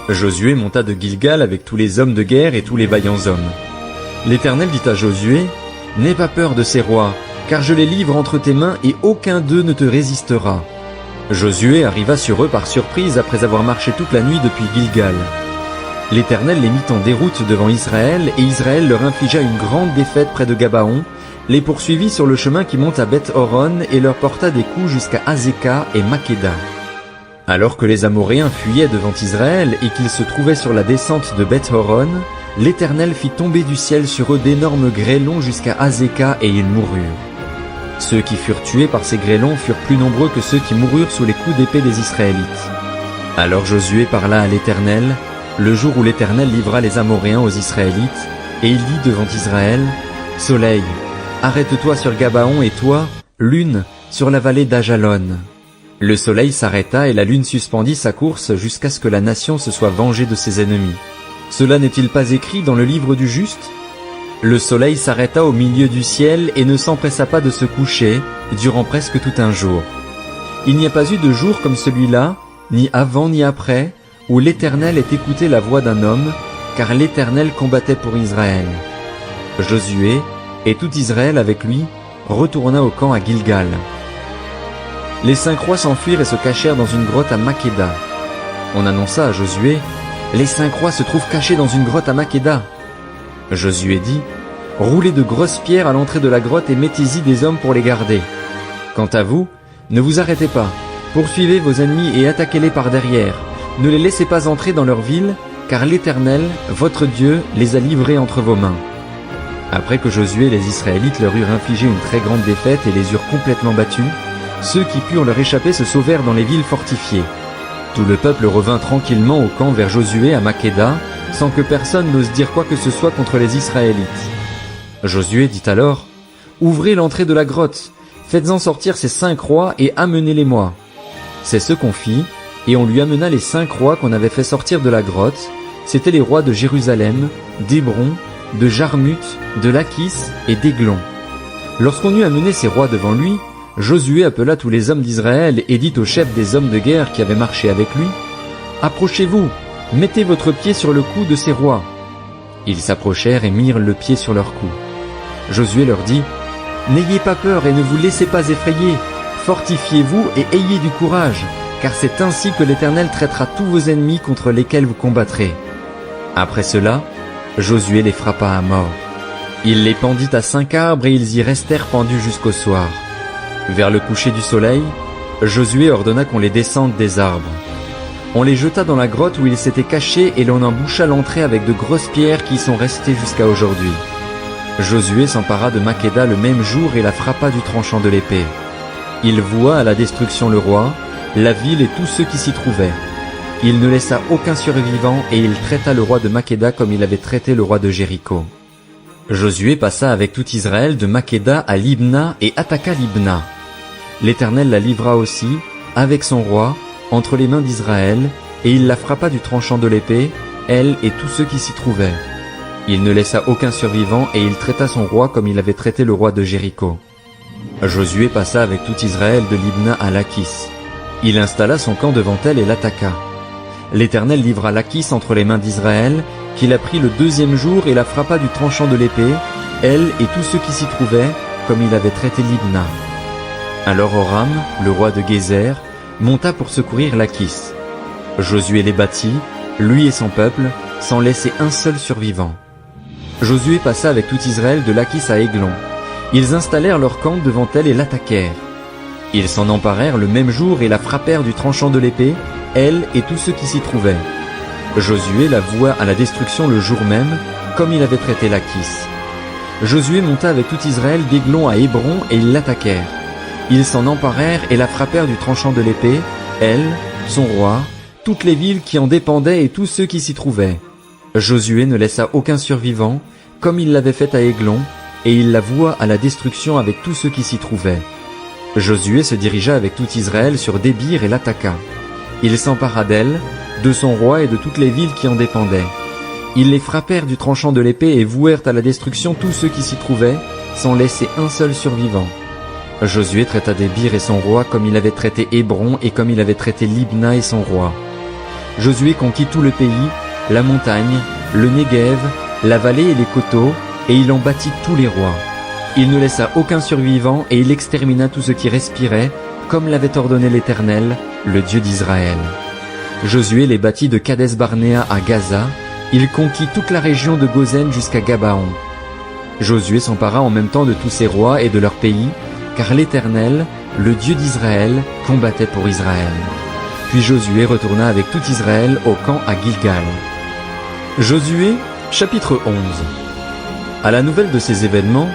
[SPEAKER 1] Josué monta de Gilgal avec tous les hommes de guerre et tous les vaillants hommes. L'Éternel dit à Josué, « N'aie pas peur de ces rois, car je les livre entre tes mains et aucun d'eux ne te résistera. » Josué arriva sur eux par surprise après avoir marché toute la nuit depuis Gilgal. L'Éternel les mit en déroute devant Israël, et Israël leur infligea une grande défaite près de Gabaon, les poursuivit sur le chemin qui monte à Beth-Horon et leur porta des coups jusqu'à Azéka et Makeda. Alors que les Amoréens fuyaient devant Israël et qu'ils se trouvaient sur la descente de Beth-Horon, l'Éternel fit tomber du ciel sur eux d'énormes grêlons jusqu'à Azéka et ils moururent. Ceux qui furent tués par ces grêlons furent plus nombreux que ceux qui moururent sous les coups d'épée des Israélites. Alors Josué parla à l'Éternel, le jour où l'Éternel livra les Amoréens aux Israélites, et il dit devant Israël, « Soleil, arrête-toi sur Gabaon et toi, lune, sur la vallée d'Ajalon. » Le soleil s'arrêta et la lune suspendit sa course jusqu'à ce que la nation se soit vengée de ses ennemis. Cela n'est-il pas écrit dans le livre du juste ? Le soleil s'arrêta au milieu du ciel et ne s'empressa pas de se coucher, durant presque tout un jour. Il n'y a pas eu de jour comme celui-là, ni avant ni après, où l'Éternel ait écouté la voix d'un homme, car l'Éternel combattait pour Israël. Josué, et tout Israël avec lui, retourna au camp à Gilgal. Les 5 rois s'enfuirent et se cachèrent dans une grotte à Makeda. On annonça à Josué, « Les 5 rois se trouvent cachés dans une grotte à Makeda. » Josué dit, « Roulez de grosses pierres à l'entrée de la grotte et mettez-y des hommes pour les garder. Quant à vous, ne vous arrêtez pas, poursuivez vos ennemis et attaquez-les par derrière. Ne les laissez pas entrer dans leur ville, car l'Éternel, votre Dieu, les a livrés entre vos mains. » Après que Josué et les Israélites leur eurent infligé une très grande défaite et les eurent complètement battus, ceux qui purent leur échapper se sauvèrent dans les villes fortifiées. Tout le peuple revint tranquillement au camp vers Josué à Makeda, sans que personne n'ose dire quoi que ce soit contre les Israélites. Josué dit alors, « Ouvrez l'entrée de la grotte, faites-en sortir ces 5 rois et amenez-les-moi. » C'est ce qu'on fit, et on lui amena les 5 rois qu'on avait fait sortir de la grotte. C'étaient les rois de Jérusalem, d'Hébron, de Jarmuth, de Lachis et d'Églon. Lorsqu'on eut amené ces rois devant lui, Josué appela tous les hommes d'Israël et dit au chef des hommes de guerre qui avaient marché avec lui, « Approchez-vous, mettez votre pied sur le cou de ces rois. » Ils s'approchèrent et mirent le pied sur leur cou. Josué leur dit, « N'ayez pas peur et ne vous laissez pas effrayer, fortifiez-vous et ayez du courage, car c'est ainsi que l'Éternel traitera tous vos ennemis contre lesquels vous combattrez. » Après cela, Josué les frappa à mort. Il les pendit à 5 arbres et ils y restèrent pendus jusqu'au soir. Vers le coucher du soleil, Josué ordonna qu'on les descende des arbres. On les jeta dans la grotte où ils s'étaient cachés et l'on en boucha l'entrée avec de grosses pierres qui y sont restées jusqu'à aujourd'hui. Josué s'empara de Makeda le même jour et la frappa du tranchant de l'épée. Il voua à la destruction le roi, la ville et tous ceux qui s'y trouvaient. Il ne laissa aucun survivant et il traita le roi de Makeda comme il avait traité le roi de Jéricho. Josué passa avec tout Israël de Makeda à Libna et attaqua Libna. L'Éternel la livra aussi, avec son roi, entre les mains d'Israël, et il la frappa du tranchant de l'épée, elle et tous ceux qui s'y trouvaient. Il ne laissa aucun survivant et il traita son roi comme il avait traité le roi de Jéricho. Josué passa avec tout Israël de Libna à Lachis. Il installa son camp devant elle et l'attaqua. L'Éternel livra Lachis entre les mains d'Israël, qui la prit le 2e jour et la frappa du tranchant de l'épée, elle et tous ceux qui s'y trouvaient, comme il avait traité Libna. Alors Horam, le roi de Gézer, monta pour secourir Lachis. Josué les battit, lui et son peuple, sans laisser un seul survivant. Josué passa avec tout Israël de Lachis à Églon. Ils installèrent leur camp devant elle et l'attaquèrent. Ils s'en emparèrent le même jour et la frappèrent du tranchant de l'épée, elle et tous ceux qui s'y trouvaient. Josué la voua à la destruction le jour même, comme il avait traité Lachis. Josué monta avec tout Israël d'Églon à Hébron et ils l'attaquèrent. Ils s'en emparèrent et la frappèrent du tranchant de l'épée, elle, son roi, toutes les villes qui en dépendaient et tous ceux qui s'y trouvaient. Josué ne laissa aucun survivant, comme il l'avait fait à Églon, et il la voua à la destruction avec tous ceux qui s'y trouvaient. Josué se dirigea avec tout Israël sur Débir et l'attaqua. Il s'empara d'elle, de son roi et de toutes les villes qui en dépendaient. Ils les frappèrent du tranchant de l'épée et vouèrent à la destruction tous ceux qui s'y trouvaient, sans laisser un seul survivant. Josué traita Débir et son roi comme il avait traité Hébron et comme il avait traité Libna et son roi. Josué conquit tout le pays, la montagne, le Néguev, la vallée et les coteaux, et il en bâtit tous les rois. Il ne laissa aucun survivant et il extermina tout ce qui respirait, comme l'avait ordonné l'Éternel, le Dieu d'Israël. Josué les bâtit de Kadès-Barnéa à Gaza, il conquit toute la région de Gozen jusqu'à Gabaon. Josué s'empara en même temps de tous ses rois et de leur pays, car l'Éternel, le Dieu d'Israël, combattait pour Israël. Puis Josué retourna avec tout Israël au camp à Gilgal. Josué, chapitre 11. À la nouvelle de ces événements,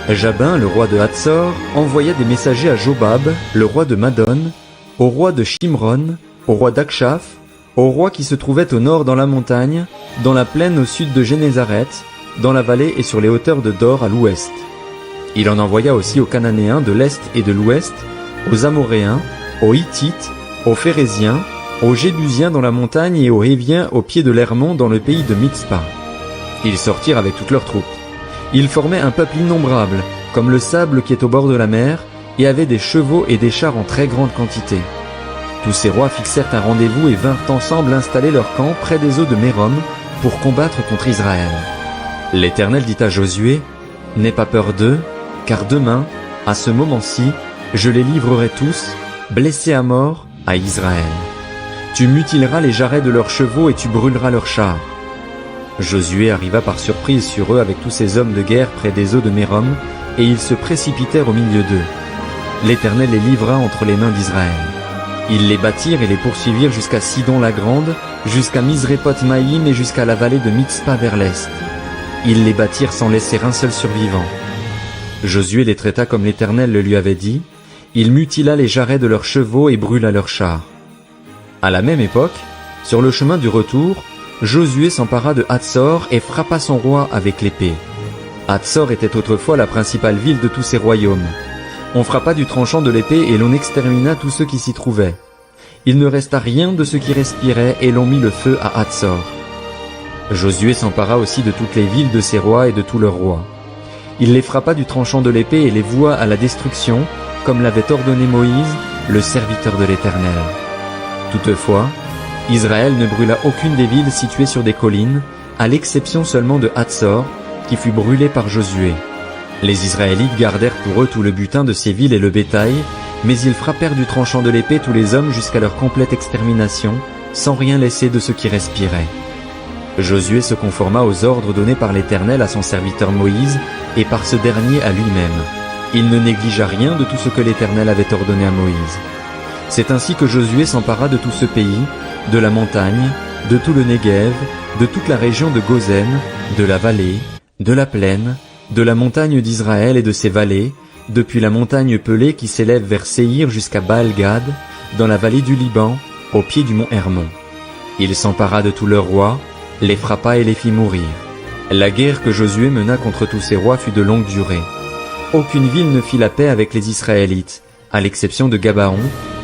[SPEAKER 1] Jabin, le roi de Hatzor, envoya des messagers à Jobab, le roi de Madon, au roi de Shimron, au roi d'Akshaph, au roi qui se trouvait au nord dans la montagne, dans la plaine au sud de Génézareth, dans la vallée et sur les hauteurs de Dor à l'ouest. Il en envoya aussi aux Cananéens de l'est et de l'ouest, aux Amoréens, aux Hittites, aux Phéréziens, aux Jébusiens dans la montagne et aux Héviens au pied de l'Hermon dans le pays de Mitzpa. Ils sortirent avec toutes leurs troupes. Ils formaient un peuple innombrable, comme le sable qui est au bord de la mer, et avaient des chevaux et des chars en très grande quantité. Tous ces rois fixèrent un rendez-vous et vinrent ensemble installer leur camp près des eaux de Mérom pour combattre contre Israël. L'Éternel dit à Josué, « N'aie pas peur d'eux, car demain, à ce moment-ci, je les livrerai tous, blessés à mort, à Israël. Tu mutileras les jarrets de leurs chevaux et tu brûleras leurs chars. » Josué arriva par surprise sur eux avec tous ses hommes de guerre près des eaux de Mérom, et ils se précipitèrent au milieu d'eux. L'Éternel les livra entre les mains d'Israël. Ils les battirent et les poursuivirent jusqu'à Sidon-la-Grande, jusqu'à Misréphoth-Maïm et jusqu'à la vallée de Mitzpa vers l'est. Ils les battirent sans laisser un seul survivant. Josué les traita comme l'Éternel le lui avait dit. Il mutila les jarrets de leurs chevaux et brûla leurs chars. À la même époque, sur le chemin du retour, Josué s'empara de Hatzor et frappa son roi avec l'épée. Hatzor était autrefois la principale ville de tous ses royaumes. On frappa du tranchant de l'épée et l'on extermina tous ceux qui s'y trouvaient. Il ne resta rien de ce qui respirait et l'on mit le feu à Hatzor. Josué s'empara aussi de toutes les villes de ses rois et de tous leurs rois. Il les frappa du tranchant de l'épée et les voua à la destruction, comme l'avait ordonné Moïse, le serviteur de l'Éternel. Toutefois, Israël ne brûla aucune des villes situées sur des collines, à l'exception seulement de Hatzor, qui fut brûlée par Josué. Les Israélites gardèrent pour eux tout le butin de ces villes et le bétail, mais ils frappèrent du tranchant de l'épée tous les hommes jusqu'à leur complète extermination, sans rien laisser de ce qui respirait. Josué se conforma aux ordres donnés par l'Éternel à son serviteur Moïse, et par ce dernier à lui-même. Il ne négligea rien de tout ce que l'Éternel avait ordonné à Moïse. C'est ainsi que Josué s'empara de tout ce pays, de la montagne, de tout le Néguev, de toute la région de Gozen, de la vallée, de la plaine, de la montagne d'Israël et de ses vallées, depuis la montagne pelée qui s'élève vers Séhir jusqu'à Baal-Gad, dans la vallée du Liban, au pied du mont Hermon. Il s'empara de tous leurs rois, les frappa et les fit mourir. La guerre que Josué mena contre tous ces rois fut de longue durée. Aucune ville ne fit la paix avec les Israélites, à l'exception de Gabaon,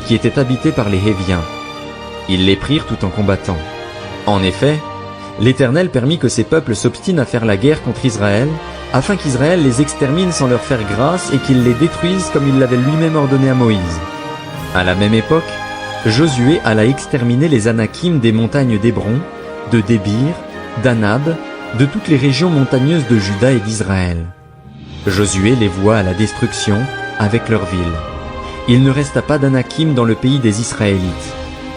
[SPEAKER 1] qui était habité par les Héviens. Ils les prirent tout en combattant. En effet, l'Éternel permit que ces peuples s'obstinent à faire la guerre contre Israël, afin qu'Israël les extermine sans leur faire grâce et qu'il les détruise comme il l'avait lui-même ordonné à Moïse. À la même époque, Josué alla exterminer les Anakim des montagnes d'Hébron, de Débir, d'Anab, de toutes les régions montagneuses de Juda et d'Israël. Josué les voua à la destruction avec leurs villes. Il ne resta pas d'Anakim dans le pays des Israélites.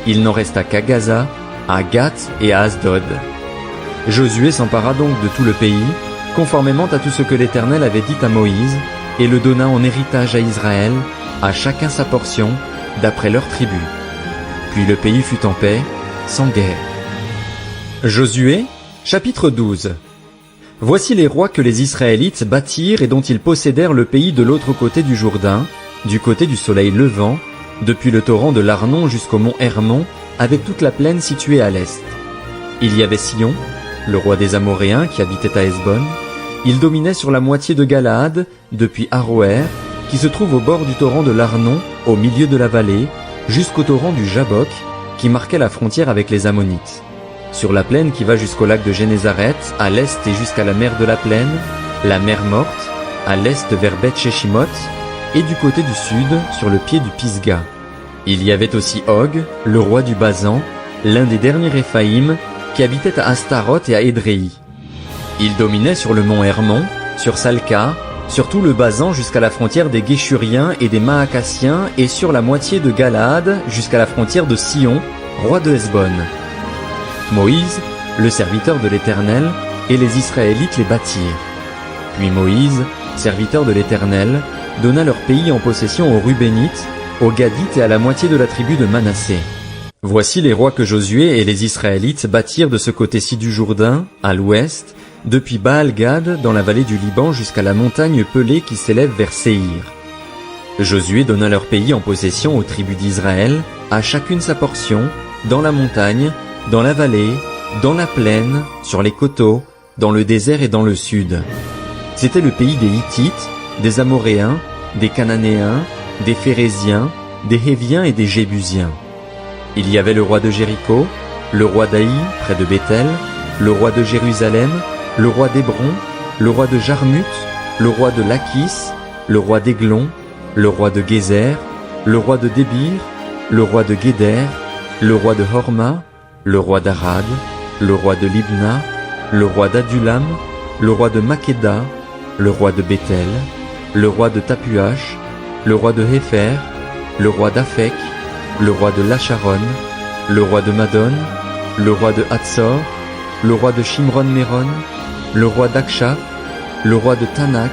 [SPEAKER 1] Il n'en resta qu'à Gaza, à Gath et à Asdod. Josué s'empara donc de tout le pays, conformément à tout ce que l'Éternel avait dit à Moïse, et le donna en héritage à Israël, à chacun sa portion, d'après leur tribu. Puis le pays fut en paix, sans guerre. Josué, chapitre 12. Voici les rois que les Israélites bâtirent et dont ils possédèrent le pays de l'autre côté du Jourdain, du côté du soleil levant, depuis le torrent de l'Arnon jusqu'au mont Hermon, avec toute la plaine située à l'est. Il y avait Sion, le roi des Amoréens qui habitait à Hesbon. Il dominait sur la moitié de Galaad, depuis Aroër, qui se trouve au bord du torrent de l'Arnon, au milieu de la vallée, jusqu'au torrent du Jabbok, qui marquait la frontière avec les Ammonites. Sur la plaine qui va jusqu'au lac de Génézareth, à l'est et jusqu'à la mer de la plaine, la mer morte, à l'est vers Beth-Sheshimoth, et du côté du sud, sur le pied du Pisga. Il y avait aussi Og, le roi du Basan, l'un des derniers Réphaïm, qui habitait à Astaroth et à Édréi. Il dominait sur le mont Hermon, sur Salca, sur tout le Basan jusqu'à la frontière des Guéshuriens et des Maacassiens et sur la moitié de Galaad jusqu'à la frontière de Sion, roi de Hesbon. Moïse, le serviteur de l'Éternel, et les Israélites les bâtirent. Puis Moïse, serviteur de l'Éternel, donna leur pays en possession aux Rubénites, aux Gadites et à la moitié de la tribu de Manassé. Voici les rois que Josué et les Israélites bâtirent de ce côté-ci du Jourdain, à l'ouest, depuis Baal-Gad dans la vallée du Liban jusqu'à la montagne pelée qui s'élève vers Séhir. Josué donna leur pays en possession aux tribus d'Israël, à chacune sa portion, dans la montagne, dans la vallée, dans la plaine, sur les coteaux, dans le désert et dans le sud. C'était le pays des Hittites, des Amoréens, des Cananéens, des Phéréziens, des Héviens et des Jébusiens. Il y avait le roi de Jéricho, le roi d'Aï, près de Béthel, le roi de Jérusalem, le roi d'Hébron, le roi de Jarmuth, le roi de Lachis, le roi d'Églon, le roi de Gézer, le roi de Débir, le roi de Guéder, le roi de Horma, le roi d'Arad, le roi de Libna, le roi d'Adulam, le roi de Makeda, le roi de Béthel, le roi de Tapuach, le roi de Hépher, le roi d'Aphek, le roi de Lacharon, le roi de Madon, le roi de Hatzor, le roi de Shimron-Méron, le roi d'Akshaph, le roi de Tanak,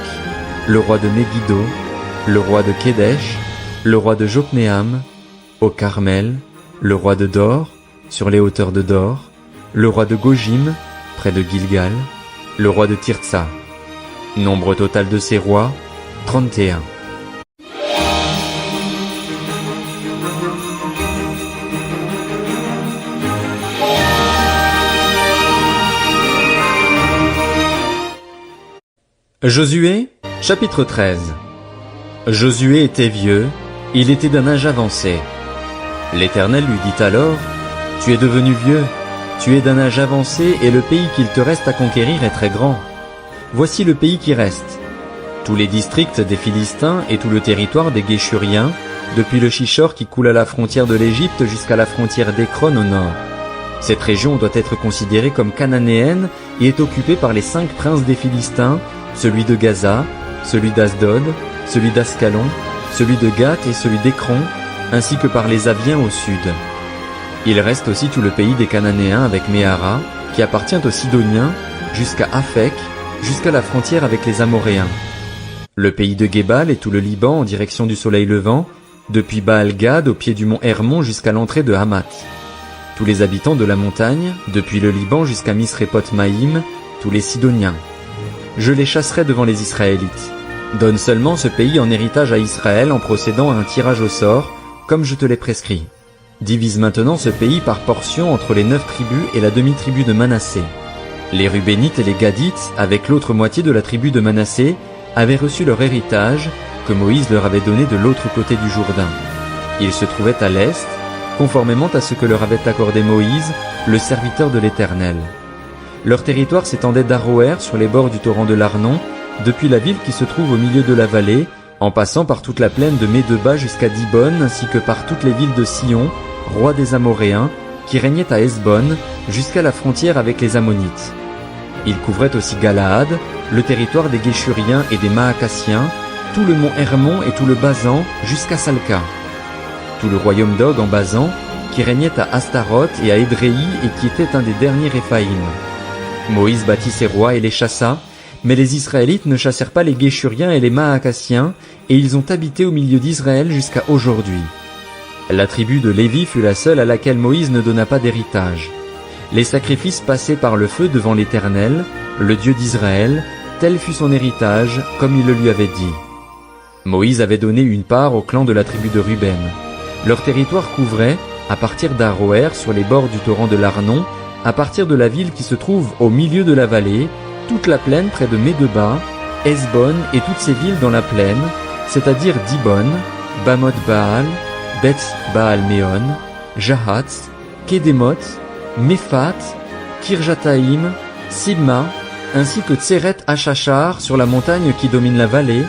[SPEAKER 1] le roi de Megiddo, le roi de Kédesh, le roi de Joknéam, au Carmel, le roi de Dor, sur les hauteurs de Dor, le roi de Gojim, près de Gilgal, le roi de Tirtsa. Nombre total de ces rois, 31. Josué, chapitre 13. Josué était vieux, il était d'un âge avancé. L'Éternel lui dit alors, « Tu es devenu vieux, tu es d'un âge avancé et le pays qu'il te reste à conquérir est très grand. Voici le pays qui reste. Tous les districts des Philistins et tout le territoire des Guéshuriens, depuis le Shishor qui coule à la frontière de l'Égypte jusqu'à la frontière d'Écron au nord. Cette région doit être considérée comme cananéenne et est occupée par les 5 princes des Philistins, celui de Gaza, celui d'Asdod, celui d'Ascalon, celui de Gath et celui d'Écron, ainsi que par les Aviens au sud. Il reste aussi tout le pays des Cananéens avec Méhara, qui appartient aux Sidoniens, jusqu'à Aphek, jusqu'à la frontière avec les Amoréens. Le pays de Gébal et tout le Liban en direction du soleil levant, depuis Baal-Gad au pied du mont Hermon jusqu'à l'entrée de Hamath. Tous les habitants de la montagne, depuis le Liban jusqu'à Misrépot-Maïm, tous les Sidoniens. Je les chasserai devant les Israélites. Donne seulement ce pays en héritage à Israël en procédant à un tirage au sort, comme je te l'ai prescrit. Divise maintenant ce pays par portions entre les 9 tribus et la demi-tribu de Manassé. Les Rubénites et les Gadites, avec l'autre moitié de la tribu de Manassé, avaient reçu leur héritage, que Moïse leur avait donné de l'autre côté du Jourdain. Ils se trouvaient à l'est, conformément à ce que leur avait accordé Moïse, le serviteur de l'Éternel. Leur territoire s'étendait d'Aroër sur les bords du torrent de l'Arnon, depuis la ville qui se trouve au milieu de la vallée, en passant par toute la plaine de Médeba jusqu'à Dibon, ainsi que par toutes les villes de Sion, roi des Amoréens, qui régnait à Hesbon, jusqu'à la frontière avec les Ammonites. Il couvrait aussi Galaad, le territoire des Guéshuriens et des Maacassiens, tout le mont Hermon et tout le Basan, jusqu'à Salca. Tout le royaume d'Og en Basan, qui régnait à Astaroth et à Édréi et qui était un des derniers Réphaïm. Moïse bâtit ses rois et les chassa, mais les Israélites ne chassèrent pas les Guéshuriens et les Maacassiens, et ils ont habité au milieu d'Israël jusqu'à aujourd'hui. La tribu de Lévi fut la seule à laquelle Moïse ne donna pas d'héritage. Les sacrifices passaient par le feu devant l'Éternel, le Dieu d'Israël, tel fut son héritage, comme il le lui avait dit. Moïse avait donné une part au clan de la tribu de Ruben. Leur territoire couvrait, à partir d'Aroër sur les bords du torrent de l'Arnon, à partir de la ville qui se trouve au milieu de la vallée, toute la plaine près de Médeba, Hesbon et toutes ses villes dans la plaine, c'est-à-dire Dibon, Bamoth-Baal, Beth-Baal-Méon, Jahatz, Kédémoth, Méphat, Kirjataïm, Sibma, ainsi que Tseret Hachachar sur la montagne qui domine la vallée,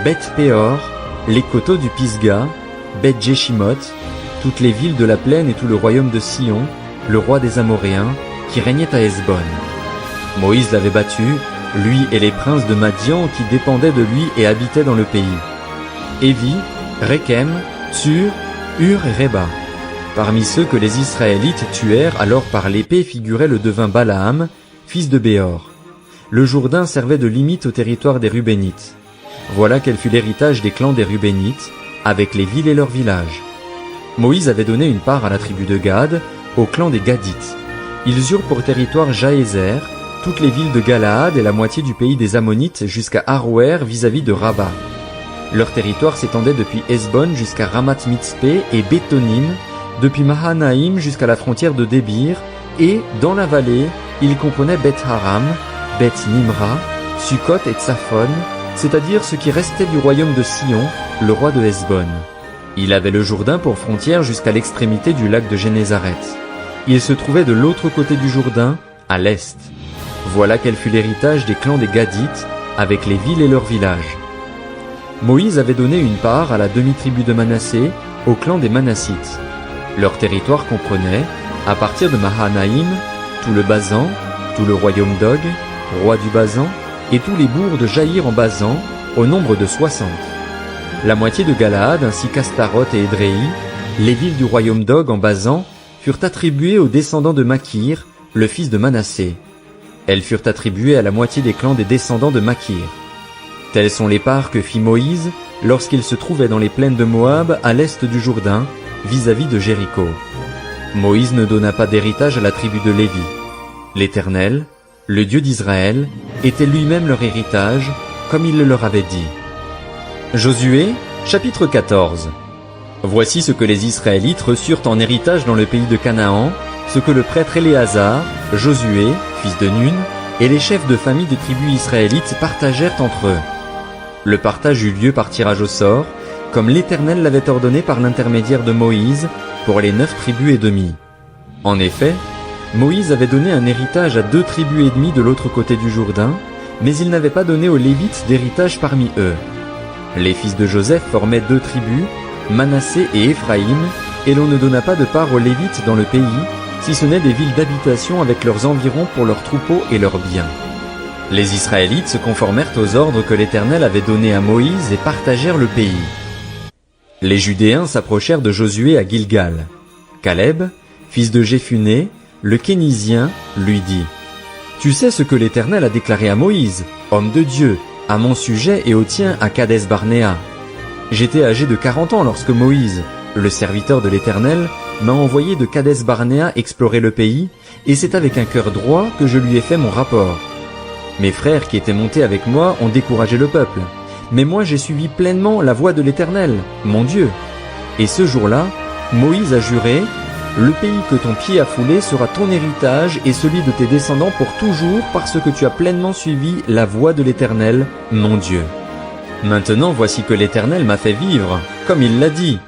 [SPEAKER 1] Beth-Péor, les coteaux du Pisga, Beth-Jeshimoth, toutes les villes de la plaine et tout le royaume de Sion, le roi des Amoréens, qui régnait à Hesbon. Moïse l'avait battu, lui et les princes de Madian qui dépendaient de lui et habitaient dans le pays. Évi, Rékem, Tsur, Hur et Réba. Parmi ceux que les Israélites tuèrent alors par l'épée figurait le devin Balaam, fils de Béor. Le Jourdain servait de limite au territoire des Rubénites. Voilà quel fut l'héritage des clans des Rubénites, avec les villes et leurs villages. Moïse avait donné une part à la tribu de Gad, au clan des Gadites. Ils eurent pour territoire Jaézer, toutes les villes de Galaad et la moitié du pays des Ammonites jusqu'à Arouer vis-à-vis de Rabat. Leur territoire s'étendait depuis Hesbon jusqu'à Ramat-Mitzpé et Bétonim, depuis Mahanaïm jusqu'à la frontière de Débir, et, dans la vallée, ils comprenaient Beth-Haram, Beth-Nimra, Sukkot et Tsaphon, c'est-à-dire ce qui restait du royaume de Sion, le roi de Hesbon. Il avait le Jourdain pour frontière jusqu'à l'extrémité du lac de Génézareth. Il se trouvait de l'autre côté du Jourdain, à l'est. Voilà quel fut l'héritage des clans des Gadites, avec les villes et leurs villages. Moïse avait donné une part à la demi-tribu de Manassé, au clan des Manassites. Leur territoire comprenait, à partir de Mahanaïm, tout le Basan, tout le royaume d'Og, roi du Basan, et tous les bourgs de Jaïr en Basan, au nombre de 60. La moitié de Galaad ainsi qu'Astaroth et Édréi, les villes du royaume d'Og en Basan, furent attribuées aux descendants de Makir, le fils de Manassé. Elles furent attribuées à la moitié des clans des descendants de Makir. Telles sont les parts que fit Moïse lorsqu'il se trouvait dans les plaines de Moab à l'est du Jourdain, vis-à-vis de Jéricho. Moïse ne donna pas d'héritage à la tribu de Lévi. L'Éternel, le Dieu d'Israël, était lui-même leur héritage, comme il le leur avait dit. Josué, chapitre 14. Voici ce que les Israélites reçurent en héritage dans le pays de Canaan, ce que le prêtre Éléazar, Josué, fils de Nun, et les chefs de famille des tribus israélites partagèrent entre eux. Le partage eut lieu par tirage au sort, comme l'Éternel l'avait ordonné par l'intermédiaire de Moïse, pour les 9 tribus et demie. En effet, Moïse avait donné un héritage à 2 tribus et demie de l'autre côté du Jourdain, mais il n'avait pas donné aux Lévites d'héritage parmi eux. Les fils de Joseph formaient 2 tribus, Manassé et Éphraïm, et l'on ne donna pas de part aux Lévites dans le pays, si ce n'est des villes d'habitation avec leurs environs pour leurs troupeaux et leurs biens. Les Israélites se conformèrent aux ordres que l'Éternel avait donnés à Moïse et partagèrent le pays. Les Judéens s'approchèrent de Josué à Gilgal. Caleb, fils de Jéphuné, le Kénizien, lui dit : « Tu sais ce que l'Éternel a déclaré à Moïse, homme de Dieu, à mon sujet et au tien à Kadès-Barnéa. J'étais âgé de 40 ans lorsque Moïse, le serviteur de l'Éternel, m'a envoyé de Kadès-Barnéa explorer le pays, et c'est avec un cœur droit que je lui ai fait mon rapport. Mes frères qui étaient montés avec moi ont découragé le peuple, mais moi j'ai suivi pleinement la voie de l'Éternel, mon Dieu. Et ce jour-là, Moïse a juré : le pays que ton pied a foulé sera ton héritage et celui de tes descendants pour toujours parce que tu as pleinement suivi la voie de l'Éternel, mon Dieu. Maintenant voici que l'Éternel m'a fait vivre, comme il l'a dit.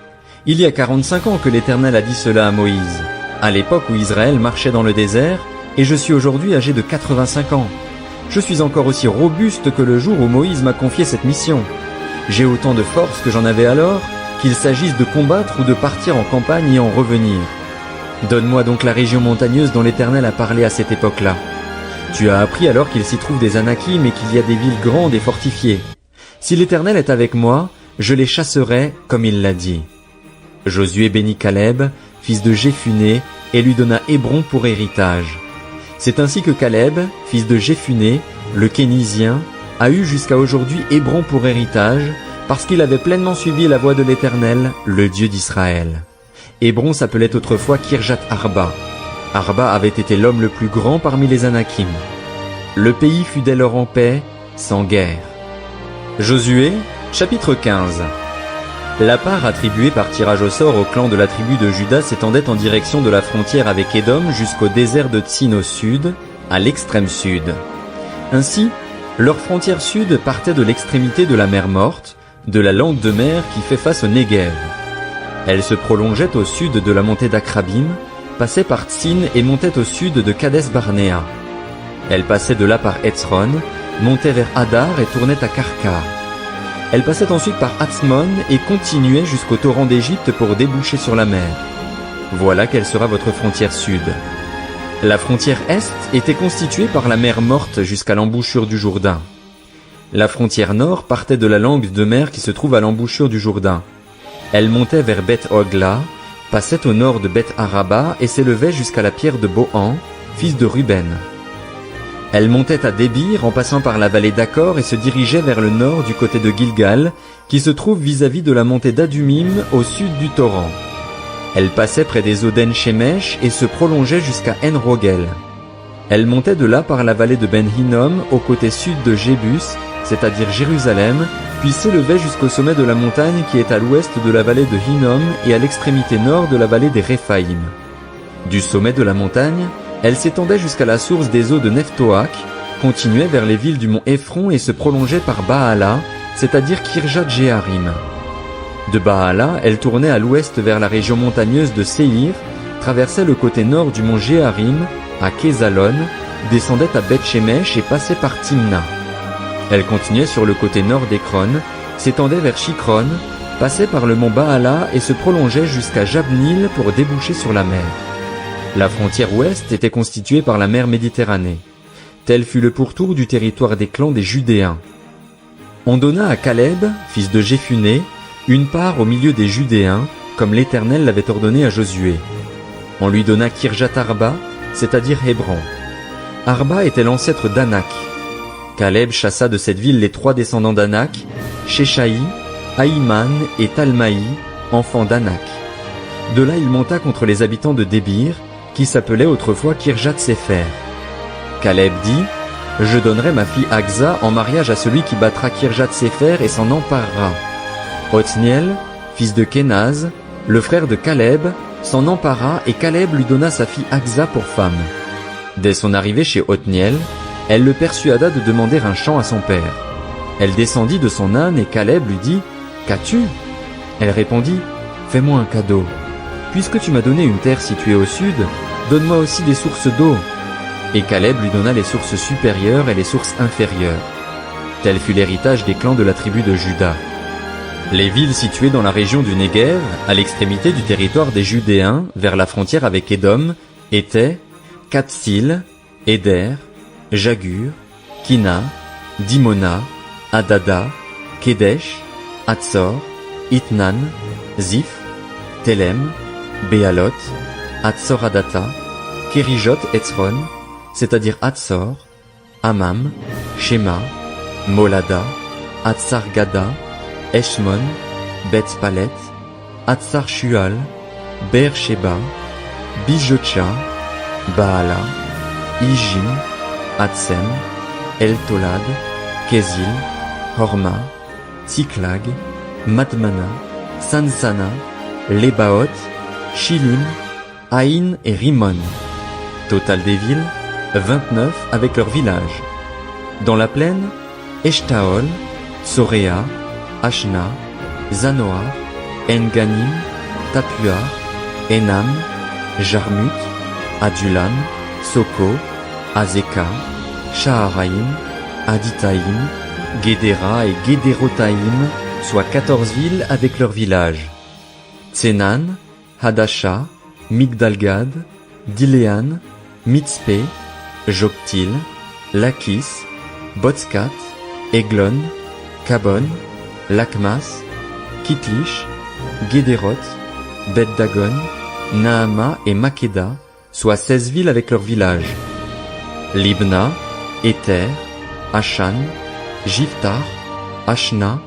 [SPEAKER 1] Il y a 45 ans que l'Éternel a dit cela à Moïse, à l'époque où Israël marchait dans le désert, et je suis aujourd'hui âgé de 85 ans. Je suis encore aussi robuste que le jour où Moïse m'a confié cette mission. J'ai autant de force que j'en avais alors, qu'il s'agisse de combattre ou de partir en campagne et en revenir. Donne-moi donc la région montagneuse dont l'Éternel a parlé à cette époque-là. Tu as appris alors qu'il s'y trouve des Anakim et qu'il y a des villes grandes et fortifiées. Si l'Éternel est avec moi, je les chasserai comme il l'a dit. Josué bénit Caleb, fils de Jéphuné, et lui donna Hébron pour héritage. C'est ainsi que Caleb, fils de Jéphuné, le Kénizien, a eu jusqu'à aujourd'hui Hébron pour héritage, parce qu'il avait pleinement suivi la voie de l'Éternel, le Dieu d'Israël. Hébron s'appelait autrefois Kirjat Arba. Arba avait été l'homme le plus grand parmi les Anakim. Le pays fut dès lors en paix, sans guerre. Josué, chapitre 15. La part attribuée par tirage au sort au clan de la tribu de Juda s'étendait en direction de la frontière avec Édom jusqu'au désert de Tsin au sud, à l'extrême sud. Ainsi, leur frontière sud partait de l'extrémité de la mer Morte, de la langue de mer qui fait face au Néguev. Elle se prolongeait au sud de la montée d'Akrabim, passait par Tsin et montait au sud de Kadès-Barnéa. Elle passait de là par Hetzron, montait vers Hadar et tournait à Karka. Elle passait ensuite par Hatzmon et continuait jusqu'au torrent d'Égypte pour déboucher sur la mer. Voilà quelle sera votre frontière sud. La frontière est était constituée par la mer Morte jusqu'à l'embouchure du Jourdain. La frontière nord partait de la langue de mer qui se trouve à l'embouchure du Jourdain. Elle montait vers Beth-Hogla, passait au nord de Beth-Araba et s'élevait jusqu'à la pierre de Bohan, fils de Ruben. Elle montait à Débir en passant par la vallée d'Accor et se dirigeait vers le nord du côté de Gilgal, qui se trouve vis-à-vis de la montée d'Adumim au sud du torrent. Elle passait près des eaux d'En-Shemesh et se prolongeait jusqu'à En-Rogel. Elle montait de là par la vallée de Ben-Hinnom au côté sud de Jébus, c'est-à-dire Jérusalem, puis s'élevait jusqu'au sommet de la montagne qui est à l'ouest de la vallée de Hinnom et à l'extrémité nord de la vallée des Réphaïm. Du sommet de la montagne, elle s'étendait jusqu'à la source des eaux de Nephtoach, continuait vers les villes du mont Éphron et se prolongeait par Baala, c'est-à-dire Kirjat-Jéarim. De Baala, elle tournait à l'ouest vers la région montagneuse de Séhir, traversait le côté nord du mont Jéarim, à Kézalon, descendait à Beth-Shemesh et passait par Timna. Elle continuait sur le côté nord d'Écron, s'étendait vers Shikron, passait par le mont Baala et se prolongeait jusqu'à Jabnil pour déboucher sur la mer. La frontière ouest était constituée par la mer Méditerranée. Tel fut le pourtour du territoire des clans des Judéens. On donna à Caleb, fils de Jéphuné, une part au milieu des Judéens, comme l'Éternel l'avait ordonné à Josué. On lui donna Kirjat-Arba, c'est-à-dire Hébron. Arba était l'ancêtre d'Anak. Caleb chassa de cette ville les 3 descendants d'Anak, Sheshaï, Ahiman et Talmaï, enfants d'Anak. De là il monta contre les habitants de Débir, qui s'appelait autrefois Kirjat-Séfer. Caleb dit, « Je donnerai ma fille Aksa en mariage à celui qui battra Kirjat-Séfer et s'en emparera. » Othniel, fils de Kénaz, le frère de Caleb, s'en empara et Caleb lui donna sa fille Aksa pour femme. Dès son arrivée chez Othniel, elle le persuada de demander un champ à son père. Elle descendit de son âne et Caleb lui dit, « Qu'as-tu » Elle répondit, « Fais-moi un cadeau. Puisque tu m'as donné une terre située au sud, donne-moi aussi des sources d'eau. » Et Caleb lui donna les sources supérieures et les sources inférieures. Tel fut l'héritage des clans de la tribu de Juda. Les villes situées dans la région du Néguev, à l'extrémité du territoire des Judéens, vers la frontière avec Édom, étaient Katsil, Éder, Jagur, Kina, Dimona, Adada, Kedesh, Hatzor, Itnan, Ziph, Telem, Béalot, Hatzor-Adata, Kérijot-Etzron, c'est-à-dire Hatzor, Amam, Shema, Molada, Hatzar-Gada, Eshmon, Beth-Palet, Hatzar-Shual, Beer-Sheba, Bijocha, Baala, Ijim, Hatsem, El-Tolad, Kézil, Horma, Tsiklag, Madmana, Sansana, Lebaot, Shilim, Aïn et Rimon. Total des villes, 29 avec leurs villages. Dans la plaine, Eshtaol, Soréa, Ashna, Zanoa, En-Ganim, Tapuar, Enam, Jarmut, Adulam, Soko, Azeka, Shaharaim, Aditaïm, Guédéra et Guédérotaïm, soit 14 villes avec leurs villages. Tsenan, Hadasha, Migdalgad, Diléan, Mitzpé, Joktil, Lakis, Botskat, Eglon, Kabon, Lakmas, Kitlish, Guédéroth, Bet-Dagon, Naama et Makeda, soit 16 villes avec leurs villages. Libna, Éther, Ashan, Jiftar, Ashna,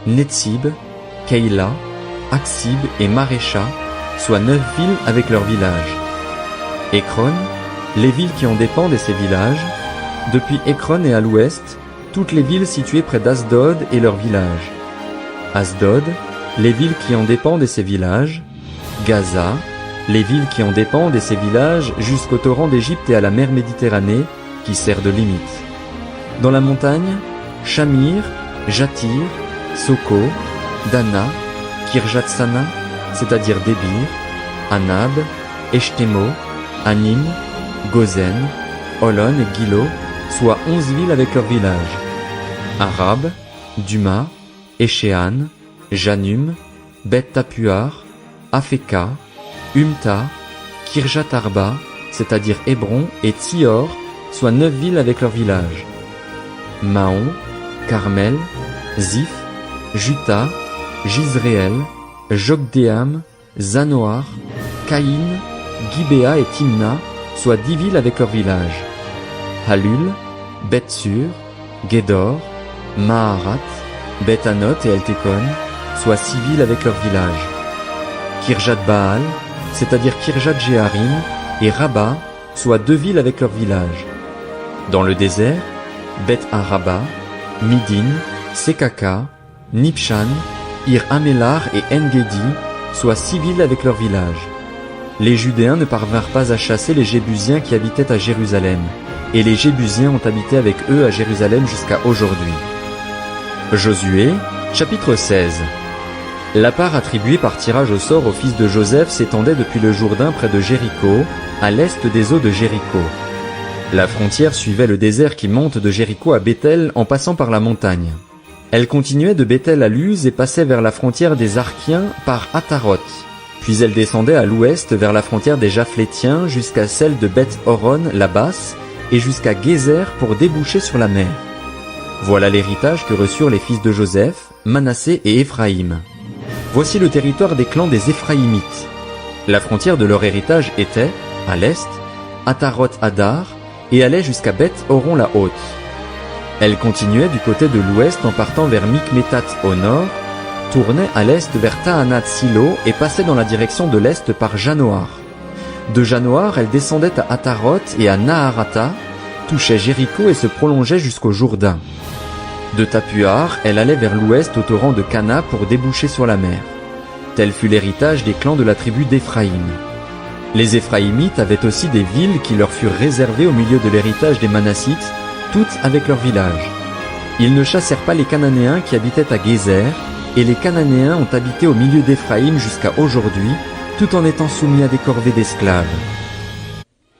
[SPEAKER 1] Netzib, Keila, Aksib et Marécha, soit 9 villes avec leurs villages. Ekron, les villes qui en dépendent et ses villages, depuis Ekron et à l'ouest, toutes les villes situées près d'Asdod et leurs villages. Asdod, les villes qui en dépendent et ses villages, Gaza, les villes qui en dépendent et ses villages jusqu'au torrent d'Égypte et à la mer Méditerranée, qui sert de limite. Dans la montagne, Shamir, Jatir, Soko, Dana, Kirjatsana, c'est-à-dire Débir, Anab, Eshtemo, Anim, Gozen, Holon et Gilo, soit 11 villes avec leurs villages. Arab, Duma, Échéan, Janum, Beth Tapuar, Afeka, Umta, Kirjat Arba, c'est-à-dire Hébron, et Tsior, soit 9 villes avec leurs villages. Maon, Carmel, Ziph, Juta, Jizréel, Jokdeam, Zanoar, Caïn, Gibéa et Timna, soit 10 villes avec leurs villages. Halul, Beth-Sur, Gédor, Maharat, Beth-Anot et Eltekon, soit 6 villes avec leurs villages. Kirjat-Baal, c'est-à-dire Kirjat-Jéharim, et Rabba, soit 2 villes avec leurs villages. Dans le désert, Beth-Araba, Midin, Sekaka, Nipshan, Ir-Amélar et En-Gedi, soit 6 villes avec leurs villages. Les Judéens ne parvinrent pas à chasser les Jébusiens qui habitaient à Jérusalem, et les Jébusiens ont habité avec eux à Jérusalem jusqu'à aujourd'hui. Josué, chapitre 16. La part attribuée par tirage au sort aux fils de Joseph s'étendait depuis le Jourdain près de Jéricho, à l'est des eaux de Jéricho. La frontière suivait le désert qui monte de Jéricho à Béthel en passant par la montagne. Elle continuait de Béthel à Luz et passait vers la frontière des Arkiens par Ataroth. Puis elle descendait à l'ouest vers la frontière des Japhlétiens jusqu'à celle de Beth-Horon la basse et jusqu'à Gézer pour déboucher sur la mer. Voilà l'héritage que reçurent les fils de Joseph, Manassé et Éphraïm. Voici le territoire des clans des Éphraïmites. La frontière de leur héritage était, à l'est, Ataroth-Adar, et allait jusqu'à Beth-Horon la haute. Elle continuait du côté de l'ouest en partant vers Mikmétat au nord, tournait à l'est vers Tahanat-Silo et passait dans la direction de l'est par Janoar. De Janoar, elle descendait à Ataroth et à Naharata, touchait Jéricho et se prolongeait jusqu'au Jourdain. De Tapuar, elle allait vers l'ouest au torrent de Cana pour déboucher sur la mer. Tel fut l'héritage des clans de la tribu d'Éphraïm. Les Éphraïmites avaient aussi des villes qui leur furent réservées au milieu de l'héritage des Manassites, toutes avec leurs villages. Ils ne chassèrent pas les Cananéens qui habitaient à Gézer, et les Cananéens ont habité au milieu d'Éphraïm jusqu'à aujourd'hui, tout en étant soumis à des corvées d'esclaves.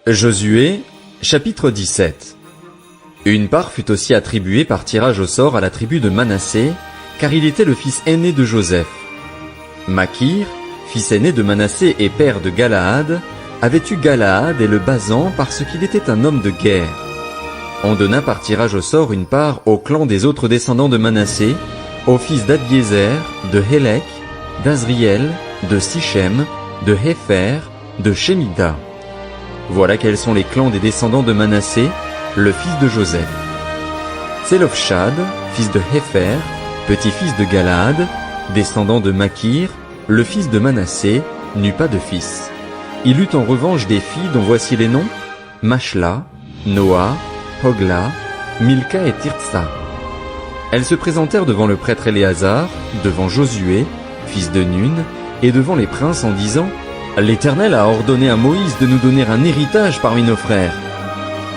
[SPEAKER 1] Josué, chapitre 17. Une part fut aussi attribuée par tirage au sort à la tribu de Manassé, car il était le fils aîné de Joseph. Makir, fils aîné de Manassé et père de Galaad, avait eu Galaad et le Basan parce qu'il était un homme de guerre. On donna par tirage au sort une part au clan des autres descendants de Manassé, aux fils d'Abiézer, de Hélek, d'Azriel, de Sichem, de Hépher, de Shemida. Voilà quels sont les clans des descendants de Manassé, le fils de Joseph. Tselofshad, fils de Hépher, petit-fils de Galaad, descendant de Makir, le fils de Manassé, n'eut pas de fils. Il eut en revanche des filles dont voici les noms: Machla, Noa, Hogla, Milka et Tirtsa. Elles se présentèrent devant le prêtre Éléazar, devant Josué, fils de Nun, et devant les princes en disant: L'Éternel a ordonné à Moïse de nous donner un héritage parmi nos frères.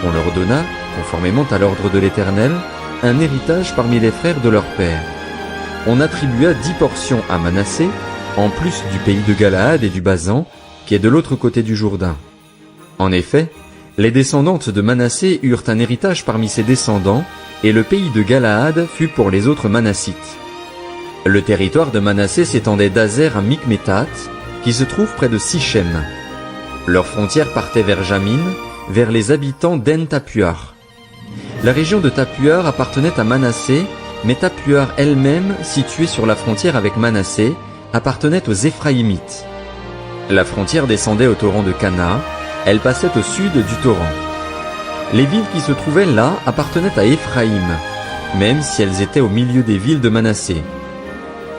[SPEAKER 1] On leur donna, conformément à l'ordre de l'Éternel, un héritage parmi les frères de leur père. On attribua 10 portions à Manassé, en plus du pays de Galaad et du Basan, qui est de l'autre côté du Jourdain. En effet, les descendantes de Manassé eurent un héritage parmi ses descendants, et le pays de Galaad fut pour les autres Manassites. Le territoire de Manassé s'étendait d'Azer à Mikmétat, qui se trouve près de Sichem. Leur frontière partait vers Jamin, vers les habitants d'En-Tapuar. La région de Tapuar appartenait à Manassé, mais Tapuar elle-même, située sur la frontière avec Manassé, appartenait aux Éphraïmites. La frontière descendait au torrent de Cana, elle passait au sud du torrent. Les villes qui se trouvaient là appartenaient à Éphraïm, même si elles étaient au milieu des villes de Manassé.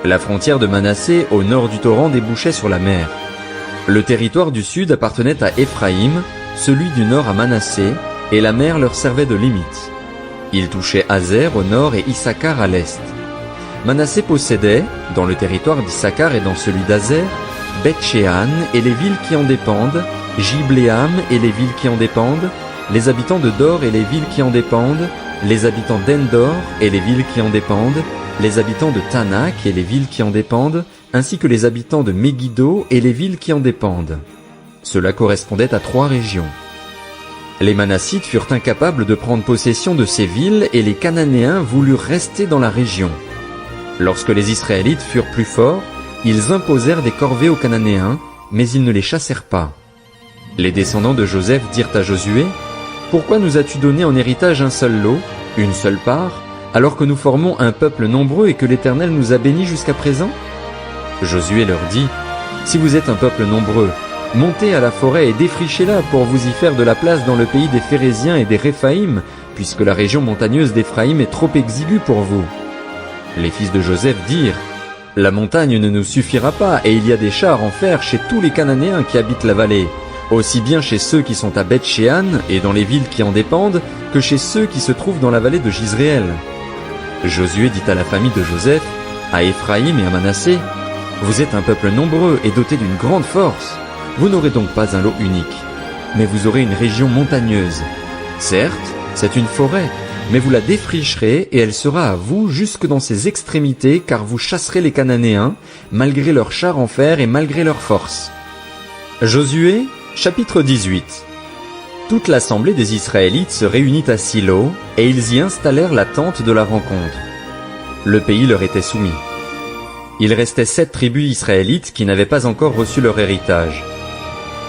[SPEAKER 1] La frontière de Manassé au nord du torrent débouchait sur la mer. Le territoire du sud appartenait à Éphraïm, celui du nord à Manassé, et la mer leur servait de limite. Il touchait Azer au nord et Issachar à l'est. Manassé possédait, dans le territoire d'Issachar et dans celui d'Azer, Beth-Shean et les villes qui en dépendent, Jibléam et les villes qui en dépendent, les habitants de Dor et les villes qui en dépendent, les habitants d'Endor et les villes qui en dépendent, les habitants de Tanak et les villes qui en dépendent, ainsi que les habitants de Megiddo et les villes qui en dépendent. Cela correspondait à 3 régions. Les Manassites furent incapables de prendre possession de ces villes et les Cananéens voulurent rester dans la région. Lorsque les Israélites furent plus forts, ils imposèrent des corvées aux Cananéens, mais ils ne les chassèrent pas. Les descendants de Joseph dirent à Josué, « Pourquoi nous as-tu donné en héritage un seul lot, une seule part, alors que nous formons un peuple nombreux et que l'Éternel nous a bénis jusqu'à présent ?» Josué leur dit, « Si vous êtes un peuple nombreux, montez à la forêt et défrichez-la pour vous y faire de la place dans le pays des Phéréziens et des Réphaïm, puisque la région montagneuse d'Éphraïm est trop exiguë pour vous. » Les fils de Joseph dirent, « La montagne ne nous suffira pas, et il y a des chars en fer chez tous les Cananéens qui habitent la vallée, aussi bien chez ceux qui sont à Beth-Shean et dans les villes qui en dépendent, que chez ceux qui se trouvent dans la vallée de Jizréel. » Josué dit à la famille de Joseph, à Éphraïm et à Manassé, « Vous êtes un peuple nombreux et doté d'une grande force. Vous n'aurez donc pas un lot unique, mais vous aurez une région montagneuse. Certes, c'est une forêt, mais vous la défricherez et elle sera à vous jusque dans ses extrémités, car vous chasserez les Cananéens, malgré leurs chars en fer et malgré leur force. » Josué, chapitre 18. Toute l'assemblée des Israélites se réunit à Silo, et ils y installèrent la tente de la rencontre. Le pays leur était soumis. Il restait 7 tribus israélites qui n'avaient pas encore reçu leur héritage.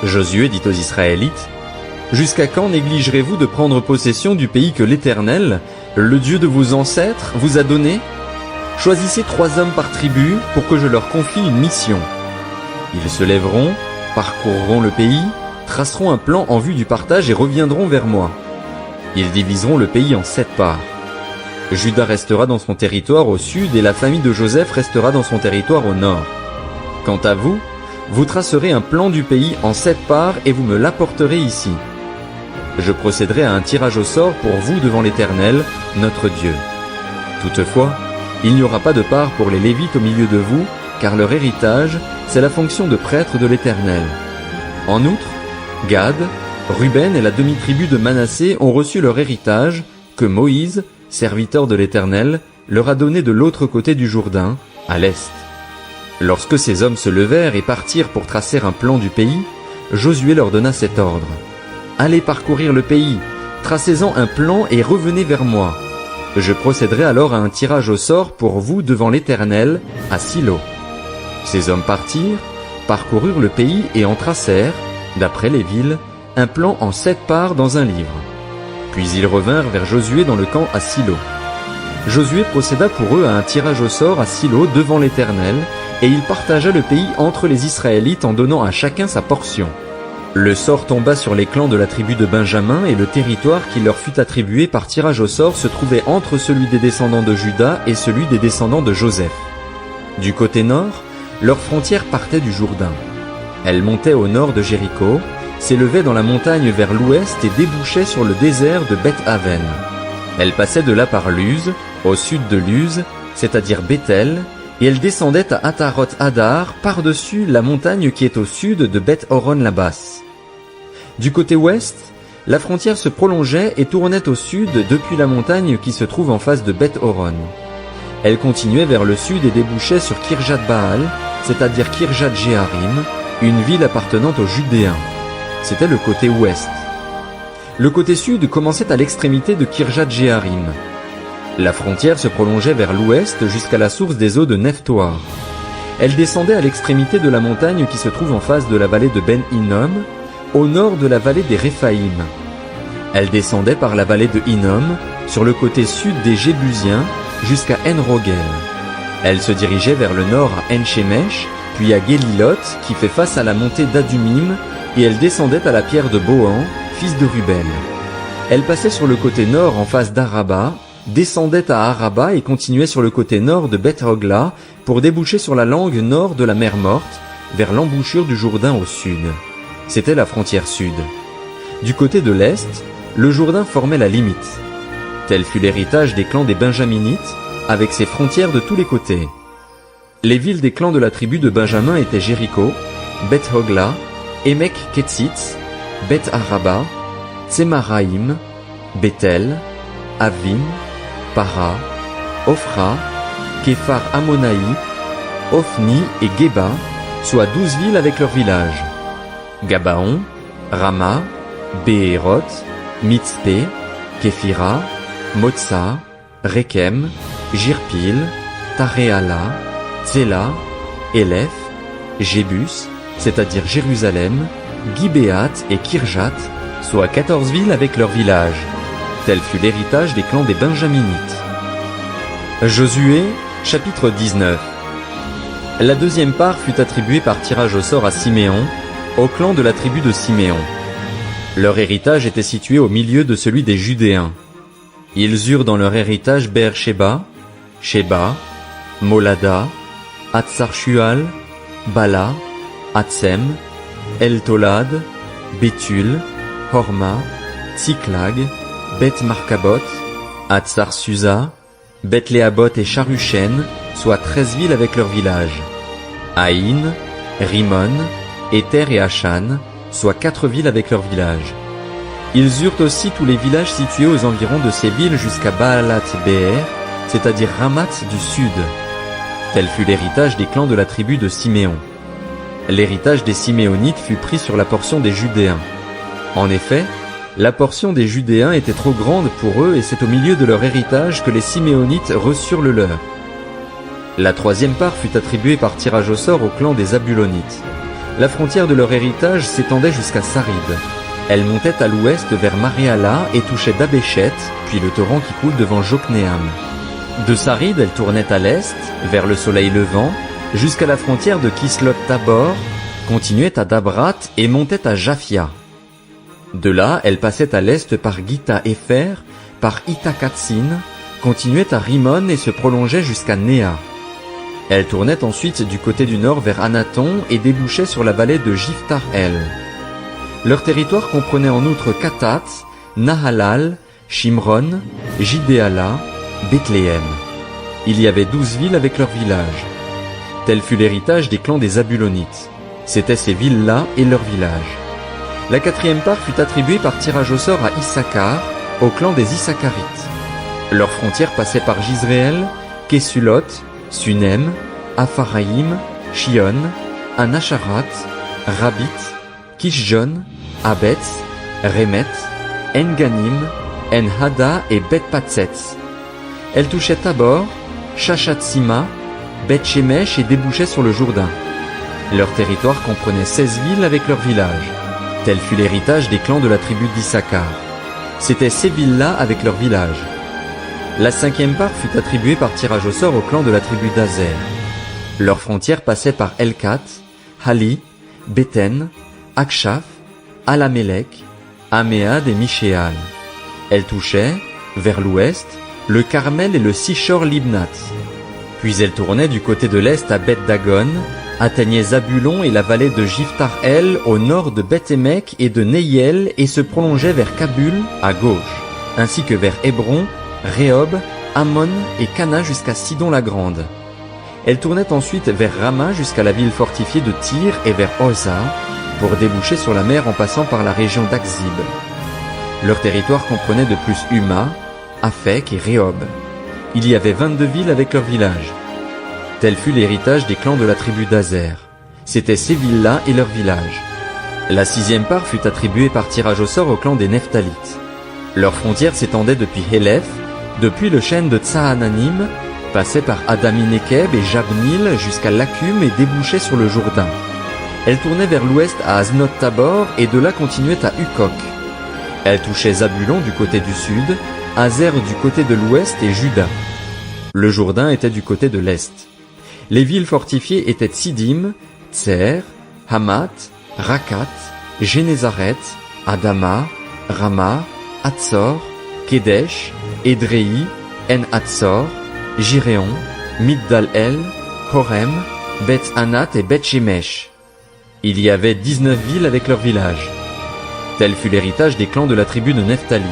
[SPEAKER 1] Josué dit aux Israélites, « Jusqu'à quand négligerez-vous de prendre possession du pays que l'Éternel, le Dieu de vos ancêtres, vous a donné? Choisissez 3 hommes par tribu pour que je leur confie une mission. Ils se lèveront, parcourront le pays, traceront un plan en vue du partage et reviendront vers moi. Ils diviseront le pays en 7 parts. Juda restera dans son territoire au sud et la famille de Joseph restera dans son territoire au nord. Quant à vous, vous tracerez un plan du pays en 7 parts et vous me l'apporterez ici. Je procéderai à un tirage au sort pour vous devant l'Éternel, notre Dieu. Toutefois, il n'y aura pas de part pour les Lévites au milieu de vous, car leur héritage, c'est la fonction de prêtre de l'Éternel. En outre, Gad, Ruben et la demi-tribu de Manassé ont reçu leur héritage, que Moïse, serviteur de l'Éternel, leur a donné de l'autre côté du Jourdain, à l'est. Lorsque ces hommes se levèrent et partirent pour tracer un plan du pays, Josué leur donna cet ordre. « Allez parcourir le pays, tracez-en un plan et revenez vers moi. Je procéderai alors à un tirage au sort pour vous devant l'Éternel, à Silo. » Ces hommes partirent, parcoururent le pays et en tracèrent, d'après les villes, un plan en 7 parts dans un livre. Puis ils revinrent vers Josué dans le camp à Silo. Josué procéda pour eux à un tirage au sort à Silo devant l'Éternel, et il partagea le pays entre les Israélites en donnant à chacun sa portion. Le sort tomba sur les clans de la tribu de Benjamin et le territoire qui leur fut attribué par tirage au sort se trouvait entre celui des descendants de Juda et celui des descendants de Joseph. Du côté nord, leur frontière partait du Jourdain. Elle montait au nord de Jéricho, s'élevait dans la montagne vers l'ouest et débouchait sur le désert de Beth-Aven. Elle passait de là par Luz, au sud de Luz, c'est-à-dire Bethel, et elle descendait à Ataroth-Hadar par-dessus la montagne qui est au sud de Beth-Horon la basse. Du côté ouest, la frontière se prolongeait et tournait au sud depuis la montagne qui se trouve en face de Beth-Horon. Elle continuait vers le sud et débouchait sur Kirjat-Baal, c'est-à-dire Kirjat-Jéarim, une ville appartenant aux Judéens. C'était le côté ouest. Le côté sud commençait à l'extrémité de Kirjat-Jéarim. La frontière se prolongeait vers l'ouest jusqu'à la source des eaux de Nephtoar. Elle descendait à l'extrémité de la montagne qui se trouve en face de la vallée de Ben-Hinnom, au nord de la vallée des Réphaïm. Elle descendait par la vallée de Hinnom, sur le côté sud des Jébusiens, jusqu'à En-Rogel. Elle se dirigeait vers le nord à En-Shemesh, puis à Guélilot, qui fait face à la montée d'Adumim, et elle descendait à la pierre de Bohan, fils de Ruben. Elle passait sur le côté nord en face d'Araba, descendait à Araba et continuait sur le côté nord de Beth-Hogla pour déboucher sur la langue nord de la mer Morte, vers l'embouchure du Jourdain au sud. C'était la frontière sud. Du côté de l'est, le Jourdain formait la limite. Tel fut l'héritage des clans des Benjaminites, avec ses frontières de tous les côtés. Les villes des clans de la tribu de Benjamin étaient Jéricho, Beth-Hogla, Émek-Kétzitz, Beth-Araba, Tsémaraïm, Bethel, Avim, Para, Ophra, Képhar Ammonaï, Ophni et Geba, soit 12 villes avec leurs villages. Gabaon, Rama, Béhéroth, Mitzpé, Képhira, Motsa, Rekem, Jirpil, Taréala, Zéla, Élèph, Jébus, c'est-à-dire Jérusalem, Gibéat et Kirjat, soit 14 villes avec leurs villages. Tel fut l'héritage des clans des Benjaminites. Josué, chapitre 19. La deuxième part fut attribuée par tirage au sort à Siméon, au clan de la tribu de Siméon. Leur héritage était situé au milieu de celui des Judéens. Ils eurent dans leur héritage Beer-Sheba, Sheba, Molada, Hatsar-Shual, Bala, Hatsem, El-Tolad, Béthul, Horma, Tsiklag, Beth-Markabot, Hatsar-Susa, Beth-Léabot et Charushen, soit 13 villes avec leurs villages. Haïn, Rimon, Éther et Achan, soit 4 villes avec leurs villages. Ils eurent aussi tous les villages situés aux environs de ces villes jusqu'à Baalat-Béer, c'est-à-dire Ramat du sud. Tel fut l'héritage des clans de la tribu de Siméon. L'héritage des Siméonites fut pris sur la portion des Judéens. En effet, la portion des Judéens était trop grande pour eux et c'est au milieu de leur héritage que les Siméonites reçurent le leur. La troisième part fut attribuée par tirage au sort au clan des Zabulonites. La frontière de leur héritage s'étendait jusqu'à Sarid. Elle montait à l'ouest vers Maréala et touchait Dabéchet, puis le torrent qui coule devant Joknéam. De Sarid, elle tournait à l'est, vers le soleil levant, jusqu'à la frontière de Kislot-Tabor, continuait à Dabrat et montait à Japhia. De là, elle passait à l'est par Gita-Épher, par Itakatsin, continuait à Rimon et se prolongeait jusqu'à Néa. Elle tournait ensuite du côté du nord vers Anaton et débouchait sur la vallée de Jiftar-El. Leur territoire comprenait en outre Katat, Nahalal, Shimron, Jidéala, Bethléem. Il y avait 12 villes avec leurs villages. Tel fut l'héritage des clans des Zabulonites. C'étaient ces villes-là et leurs villages. La quatrième part fut attribuée par tirage au sort à Issachar, au clan des Issacharites. Leurs frontières passaient par Jizréel, Kesulot, Sunem, Apharaïm, Shion, Anasharat, Rabit, Kishjon, Abetz, Remet, En-Ganim, En-Hada et Bet-Patsetz. Elle touchait Tabor, Shashatsima, Beth-Shemesh et débouchait sur le Jourdain. Leur territoire comprenait 16 villes avec leurs villages. Tel fut l'héritage des clans de la tribu d'Issachar. C'étaient ces villes-là avec leurs villages. La cinquième part fut attribuée par tirage au sort au clan de la tribu d'Azer. Leurs frontières passaient par Elkat, Hali, Béten, Akshaf, Alamélec, Améad et Michéal. Elle touchait, vers l'ouest, le Carmel et le Sishor Libnat. Puis elle tournait du côté de l'est à Beth-Dagon, atteignait Zabulon et la vallée de Jiftar-El au nord de Beth-Émek et de Neyel et se prolongeait vers Kabul à gauche, ainsi que vers Hébron, Rehob, Ammon et Cana jusqu'à Sidon-la-Grande. Elle tournait ensuite vers Rama jusqu'à la ville fortifiée de Tyr et vers Oza, pour déboucher sur la mer en passant par la région d'Akzib. Leur territoire comprenait de plus Huma, Aphek et Rehob. Il y avait 22 villes avec leurs villages. Tel fut l'héritage des clans de la tribu d'Azer. C'étaient ces villes-là et leurs villages. La sixième part fut attribuée par tirage au sort au clan des Nephtalites. Leurs frontières s'étendaient depuis Hélèph, depuis le chêne de Tsaananim, passaient par Adami-Nekeb et Jabnil jusqu'à Lakum et débouchaient sur le Jourdain. Elle tournait vers l'ouest à Aznot-Tabor et de là continuait à Hukok. Elle touchait Zabulon du côté du sud, Azer du côté de l'ouest et Juda. Le Jourdain était du côté de l'est. Les villes fortifiées étaient Tsidim, Tser, Hamat, Rakat, Génézaret, Adama, Rama, Hatzor, Kedesh, Édréi, En-Hatzor, Jiréon, Migdal-El, Horem, Beth-Anat et Beth-Shemesh. Il y avait 19 villes avec leurs villages. Tel fut l'héritage des clans de la tribu de Nephtali.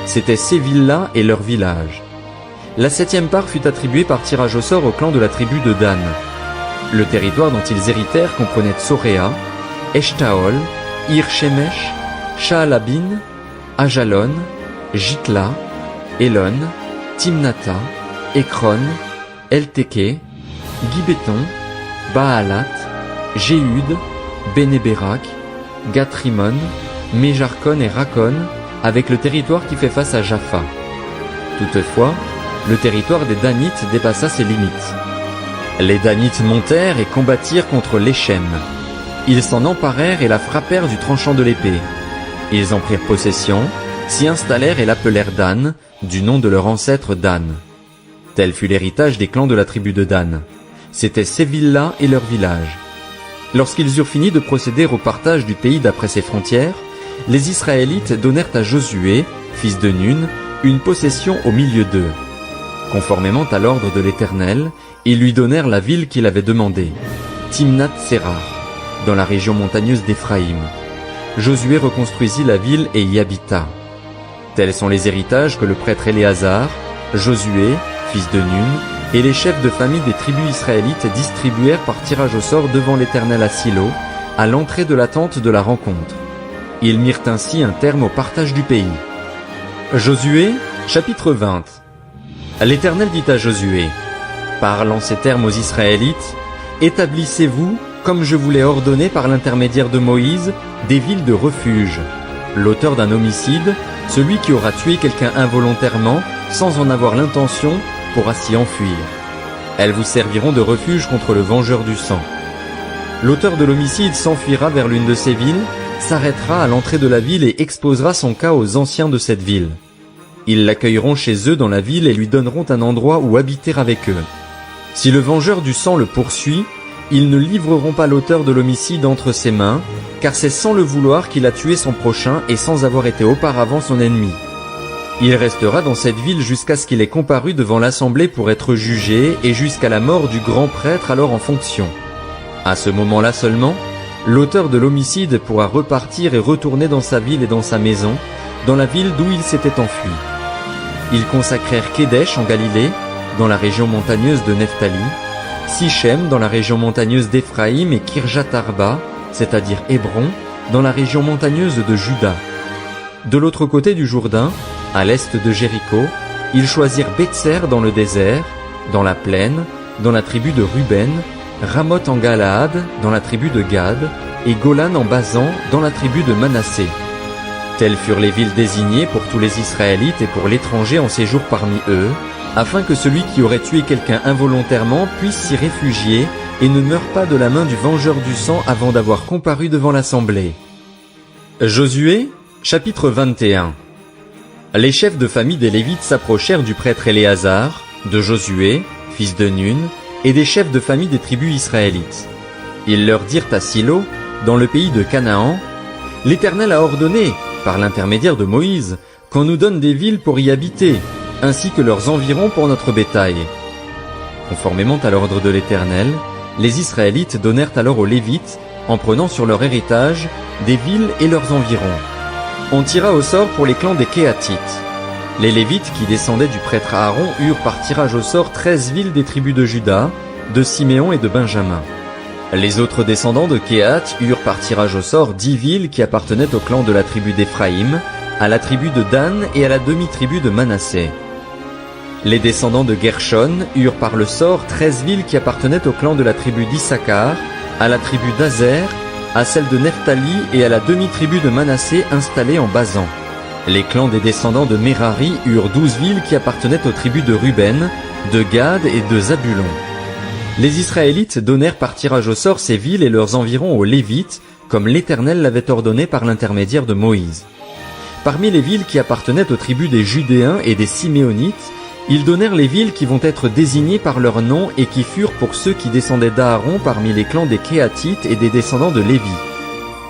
[SPEAKER 1] C'étaient ces villes-là et leurs villages. La septième part fut attribuée par tirage au sort au clan de la tribu de Dan. Le territoire dont ils héritèrent comprenait Tsoréa, Eshtaol, Ir-Shemesh, Shaalabin, Ajalon, Jitla, Elon, Timnata, Ekron, Elteke, Gibéton, Baalat, Jéhud, Bénéberak, Gathrimon, Méjarkon et Rakon, avec le territoire qui fait face à Jaffa. Toutefois, le territoire des Danites dépassa ses limites. Les Danites montèrent et combattirent contre l'Échem. Ils s'en emparèrent et la frappèrent du tranchant de l'épée. Ils en prirent possession, s'y installèrent et l'appelèrent Dan, du nom de leur ancêtre Dan. Tel fut l'héritage des clans de la tribu de Dan. C'étaient ces villes-là et leurs villages. Lorsqu'ils eurent fini de procéder au partage du pays d'après ses frontières, les Israélites donnèrent à Josué, fils de Nun, une possession au milieu d'eux. Conformément à l'ordre de l'Éternel, ils lui donnèrent la ville qu'il avait demandée, Timnath-Sérar, dans la région montagneuse d'Éphraïm. Josué reconstruisit la ville et y habita. Tels sont les héritages que le prêtre Éléazar, Josué, fils de Nun, et les chefs de famille des tribus israélites distribuèrent par tirage au sort devant l'Éternel à Silo, à l'entrée de la tente de la rencontre. Ils mirent ainsi un terme au partage du pays. Josué, chapitre 20. L'Éternel dit à Josué, « Parle en ces termes aux Israélites, établissez-vous, comme je vous l'ai ordonné par l'intermédiaire de Moïse, des villes de refuge. L'auteur d'un homicide, celui qui aura tué quelqu'un involontairement, sans en avoir l'intention, pourra s'y enfuir. Elles vous serviront de refuge contre le vengeur du sang. L'auteur de l'homicide s'enfuira vers l'une de ces villes, s'arrêtera à l'entrée de la ville et exposera son cas aux anciens de cette ville. Ils l'accueilleront chez eux dans la ville et lui donneront un endroit où habiter avec eux. Si le vengeur du sang le poursuit, ils ne livreront pas l'auteur de l'homicide entre ses mains, car c'est sans le vouloir qu'il a tué son prochain et sans avoir été auparavant son ennemi. Il restera dans cette ville jusqu'à ce qu'il ait comparu devant l'assemblée pour être jugé et jusqu'à la mort du grand prêtre alors en fonction. À ce moment-là seulement, l'auteur de l'homicide pourra repartir et retourner dans sa ville et dans sa maison, dans la ville d'où il s'était enfui. Ils consacrèrent Kédesh en Galilée, dans la région montagneuse de Nephtali, Sichem dans la région montagneuse d'Éphraïm et Kirjat-Arba, c'est-à-dire Hébron, dans la région montagneuse de Juda. De l'autre côté du Jourdain, à l'est de Jéricho, ils choisirent Bétser dans le désert, dans la plaine, dans la tribu de Ruben, Ramoth en Galaad, dans la tribu de Gad, et Golan en Basan, dans la tribu de Manassé. Telles furent les villes désignées pour tous les Israélites et pour l'étranger en séjour parmi eux, afin que celui qui aurait tué quelqu'un involontairement puisse s'y réfugier et ne meure pas de la main du vengeur du sang avant d'avoir comparu devant l'assemblée. Josué, chapitre 21. Les chefs de famille des Lévites s'approchèrent du prêtre Éléazar, de Josué, fils de Nun, et des chefs de famille des tribus israélites. Ils leur dirent à Silo, dans le pays de Canaan, « L'Éternel a ordonné, par l'intermédiaire de Moïse, qu'on nous donne des villes pour y habiter, ainsi que leurs environs pour notre bétail. » Conformément à l'ordre de l'Éternel, les Israélites donnèrent alors aux Lévites, en prenant sur leur héritage, des villes et leurs environs. On tira au sort pour les clans des Kéatites. Les Lévites qui descendaient du prêtre Aaron eurent par tirage au sort 13 villes des tribus de Juda, de Siméon et de Benjamin. Les autres descendants de Kéhat eurent par tirage au sort 10 villes qui appartenaient au clan de la tribu d'Éphraïm, à la tribu de Dan et à la demi-tribu de Manassé. Les descendants de Gershon eurent par le sort 13 villes qui appartenaient au clan de la tribu d'Issachar, à la tribu d'Azer, à celle de Nephtali et à la demi-tribu de Manassé installée en Basan. Les clans des descendants de Merari eurent 12 villes qui appartenaient aux tribus de Ruben, de Gad et de Zabulon. Les Israélites donnèrent par tirage au sort ces villes et leurs environs aux Lévites, comme l'Éternel l'avait ordonné par l'intermédiaire de Moïse. Parmi les villes qui appartenaient aux tribus des Judéens et des Siméonites, ils donnèrent les villes qui vont être désignées par leur nom et qui furent pour ceux qui descendaient d'Aaron parmi les clans des Kéatites et des descendants de Lévi.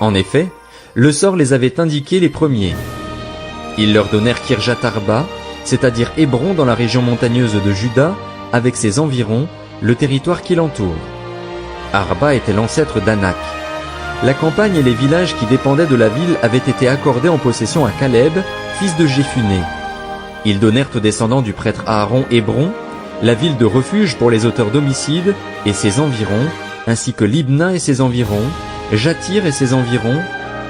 [SPEAKER 1] En effet, le sort les avait indiqués les premiers. Ils leur donnèrent Kirjat-Arba, c'est-à-dire Hébron dans la région montagneuse de Juda, avec ses environs, le territoire qui l'entoure. Arba était l'ancêtre d'Anak. La campagne et les villages qui dépendaient de la ville avaient été accordés en possession à Caleb, fils de Jéphuné. Ils donnèrent aux descendants du prêtre Aaron Hébron, la ville de refuge pour les auteurs d'homicides et ses environs, ainsi que Libna et ses environs, Jatir et ses environs,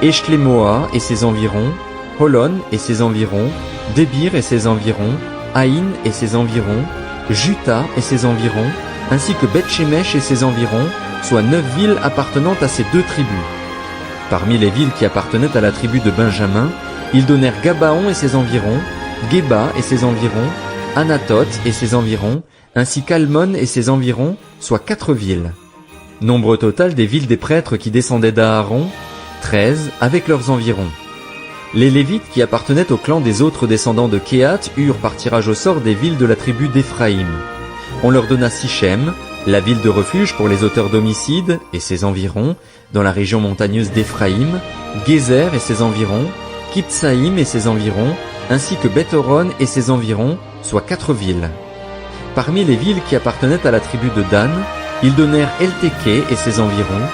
[SPEAKER 1] Eshlemoa et ses environs, Holon et ses environs, Débir et ses environs, Haïn et ses environs, Juta et ses environs, ainsi que Beth-Shemesh et ses environs, soit 9 villes appartenant à ces deux tribus. Parmi les villes qui appartenaient à la tribu de Benjamin, ils donnèrent Gabaon et ses environs, Géba et ses environs, Anathoth et ses environs, ainsi qu'Almon et ses environs, soit 4 villes. Nombre total des villes des prêtres qui descendaient d'Aaron, 13 avec leurs environs. Les Lévites qui appartenaient au clan des autres descendants de Kehath eurent par tirage au sort des villes de la tribu d'Éphraïm. On leur donna Sichem, la ville de refuge pour les auteurs d'homicides et ses environs, dans la région montagneuse d'Éphraïm, Gézer et ses environs, Kipsaïm et ses environs, ainsi que Beth-Horon et ses environs, soit 4 villes. Parmi les villes qui appartenaient à la tribu de Dan, ils donnèrent Eltéké et ses environs,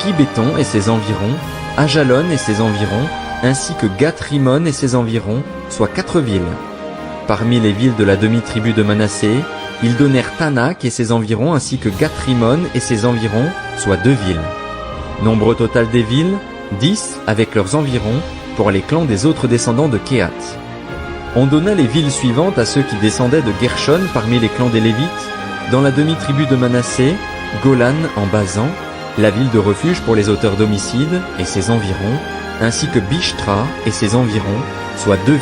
[SPEAKER 1] Gibéton et ses environs, Ajalon et ses environs, ainsi que Gath-Rimon et ses environs, soit 4 villes. Parmi les villes de la demi-tribu de Manassé, ils donnèrent Tanak et ses environs, ainsi que Gath-Rimon et ses environs, soit 2 villes. Nombre total des villes, 10 avec leurs environs, pour les clans des autres descendants de Kehath. On donna les villes suivantes à ceux qui descendaient de Gershon parmi les clans des Lévites, dans la demi-tribu de Manassé, Golan en Basan, la ville de refuge pour les auteurs d'homicides et ses environs, ainsi que Bishtra et ses environs, soit 2 villes.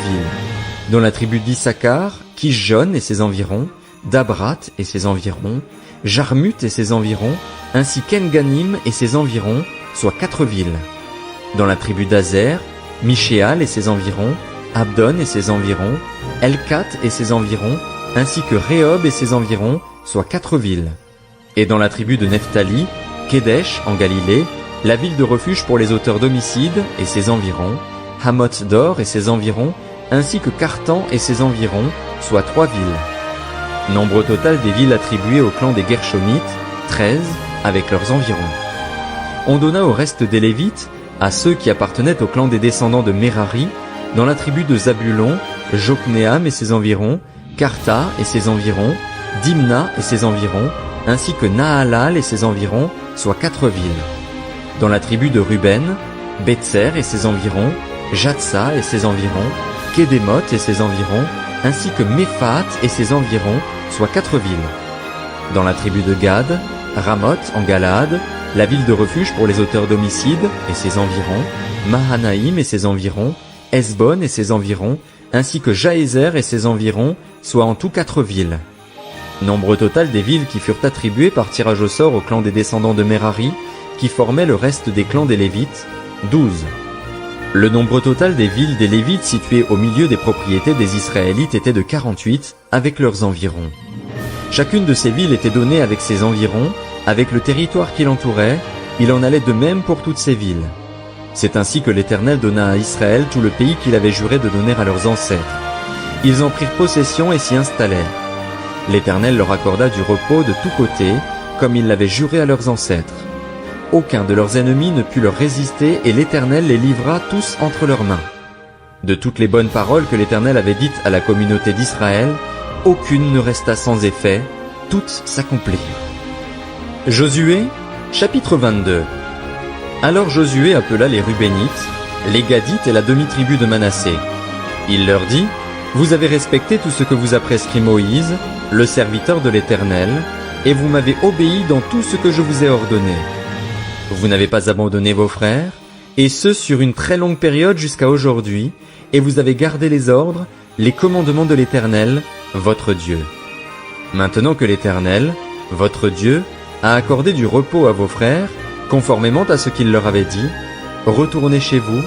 [SPEAKER 1] Dans la tribu d'Issachar, Kishjon et ses environs, Dabrat et ses environs, Jarmut et ses environs, ainsi qu'Enganim et ses environs, soit 4 villes. Dans la tribu d'Azer, Mishéal et ses environs, Abdon et ses environs, Elkat et ses environs, ainsi que Rehob et ses environs, soit 4 villes. Et dans la tribu de Nephtali, Kedesh en Galilée, la ville de refuge pour les auteurs d'homicides et ses environs, Hamoth Dor et ses environs, ainsi que Cartan et ses environs, soit 3 villes. Nombre total des villes attribuées au clan des Gershonites, 13, avec leurs environs. On donna au reste des Lévites, à ceux qui appartenaient au clan des descendants de Merari, dans la tribu de Zabulon, Jokneam et ses environs, Karta et ses environs, Dimna et ses environs, ainsi que Nahalal et ses environs, soit 4 villes. Dans la tribu de Ruben, Betser et ses environs, Jatsa et ses environs, Kédémoth et ses environs, ainsi que Méphat et ses environs, soit 4 villes. Dans la tribu de Gad, Ramoth en Galaad, la ville de refuge pour les auteurs d'homicides et ses environs, Mahanaïm et ses environs, Esbon et ses environs, ainsi que Jaézer et ses environs, soit en tout 4 villes. Nombre total des villes qui furent attribuées par tirage au sort au clan des descendants de Merari, qui formaient le reste des clans des Lévites, 12. Le nombre total des villes des Lévites situées au milieu des propriétés des Israélites était de 48, avec leurs environs. Chacune de ces villes était donnée avec ses environs, avec le territoire qui l'entourait, il en allait de même pour toutes ces villes. C'est ainsi que l'Éternel donna à Israël tout le pays qu'il avait juré de donner à leurs ancêtres. Ils en prirent possession et s'y installèrent. L'Éternel leur accorda du repos de tous côtés, comme il l'avait juré à leurs ancêtres. Aucun de leurs ennemis ne put leur résister et l'Éternel les livra tous entre leurs mains. De toutes les bonnes paroles que l'Éternel avait dites à la communauté d'Israël, aucune ne resta sans effet, toutes s'accomplirent. Josué, chapitre 22. Alors Josué appela les Rubénites, les Gadites et la demi-tribu de Manassé. Il leur dit, « Vous avez respecté tout ce que vous a prescrit Moïse, le serviteur de l'Éternel, et vous m'avez obéi dans tout ce que je vous ai ordonné. Vous n'avez pas abandonné vos frères, et ce sur une très longue période jusqu'à aujourd'hui, et vous avez gardé les ordres, les commandements de l'Éternel, votre Dieu. Maintenant que l'Éternel, votre Dieu, a accordé du repos à vos frères, conformément à ce qu'il leur avait dit, retournez chez vous,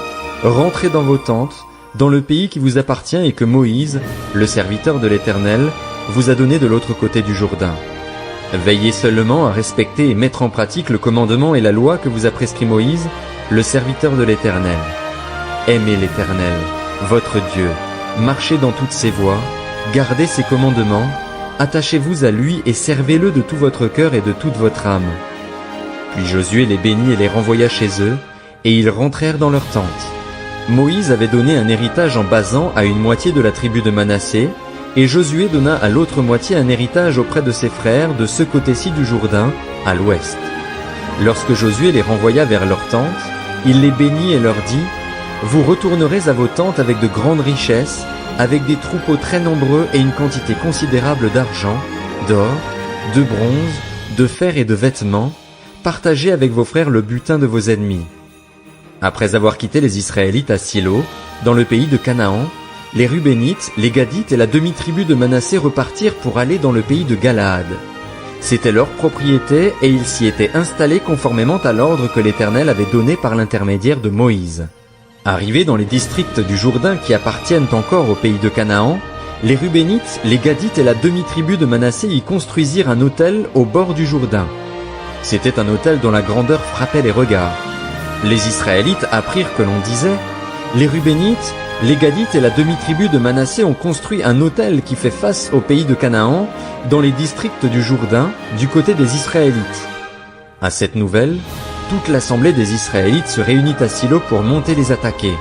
[SPEAKER 1] rentrez dans vos tentes, dans le pays qui vous appartient et que Moïse, le serviteur de l'Éternel, vous a donné de l'autre côté du Jourdain. Veillez seulement à respecter et mettre en pratique le commandement et la loi que vous a prescrit Moïse, le serviteur de l'Éternel. Aimez l'Éternel, votre Dieu, marchez dans toutes ses voies, gardez ses commandements, attachez-vous à lui et servez-le de tout votre cœur et de toute votre âme. Puis Josué les bénit et les renvoya chez eux, et ils rentrèrent dans leurs tentes. Moïse avait donné un héritage en Basan à une moitié de la tribu de Manassé, et Josué donna à l'autre moitié un héritage auprès de ses frères de ce côté-ci du Jourdain, à l'ouest. Lorsque Josué les renvoya vers leurs tentes, il les bénit et leur dit, « Vous retournerez à vos tentes avec de grandes richesses, avec des troupeaux très nombreux et une quantité considérable d'argent, d'or, de bronze, de fer et de vêtements, partagez avec vos frères le butin de vos ennemis. » Après avoir quitté les Israélites à Silo, dans le pays de Canaan, les Rubénites, les Gadites et la demi-tribu de Manassé repartirent pour aller dans le pays de Galaad. C'était leur propriété et ils s'y étaient installés conformément à l'ordre que l'Éternel avait donné par l'intermédiaire de Moïse. Arrivés dans les districts du Jourdain qui appartiennent encore au pays de Canaan, les Rubénites, les Gadites et la demi-tribu de Manassé y construisirent un autel au bord du Jourdain. C'était un autel dont la grandeur frappait les regards. Les Israélites apprirent que l'on disait « Les Rubénites, les Gadites et la demi-tribu de Manassé ont construit un autel qui fait face au pays de Canaan, dans les districts du Jourdain, du côté des Israélites. » À cette nouvelle, toute l'assemblée des Israélites se réunit à Silo pour monter les attaquer.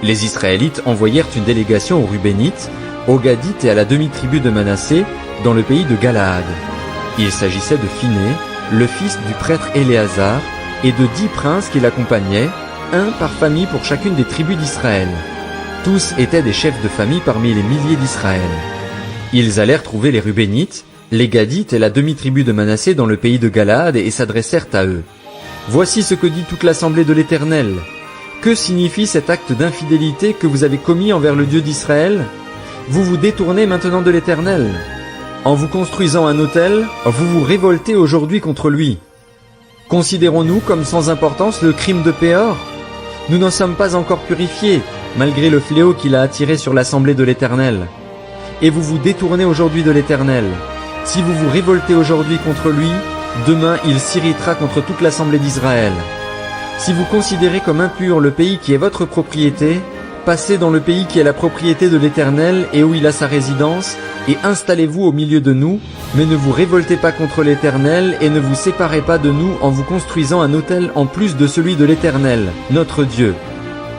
[SPEAKER 1] Les Israélites envoyèrent une délégation aux Rubénites, aux Gadites et à la demi-tribu de Manassé, dans le pays de Galaad. Il s'agissait de Phiné, le fils du prêtre Éléazar, et de 10 princes qui l'accompagnaient, un par famille pour chacune des tribus d'Israël. Tous étaient des chefs de famille parmi les milliers d'Israël. Ils allèrent trouver les Rubénites, les Gadites et la demi-tribu de Manassé dans le pays de Galaad et s'adressèrent à eux. « Voici ce que dit toute l'assemblée de l'Éternel. Que signifie cet acte d'infidélité que vous avez commis envers le Dieu d'Israël? Vous vous détournez maintenant de l'Éternel. En vous construisant un autel, vous vous révoltez aujourd'hui contre lui. Considérons-nous comme sans importance le crime de Péor? Nous n'en sommes pas encore purifiés, malgré le fléau qu'il a attiré sur l'assemblée de l'Éternel. Et vous vous détournez aujourd'hui de l'Éternel. Si vous vous révoltez aujourd'hui contre lui, demain il s'irritera contre toute l'assemblée d'Israël. Si vous considérez comme impur le pays qui est votre propriété, passez dans le pays qui est la propriété de l'Éternel et où il a sa résidence, et installez-vous au milieu de nous, mais ne vous révoltez pas contre l'Éternel et ne vous séparez pas de nous en vous construisant un autel en plus de celui de l'Éternel, notre Dieu. »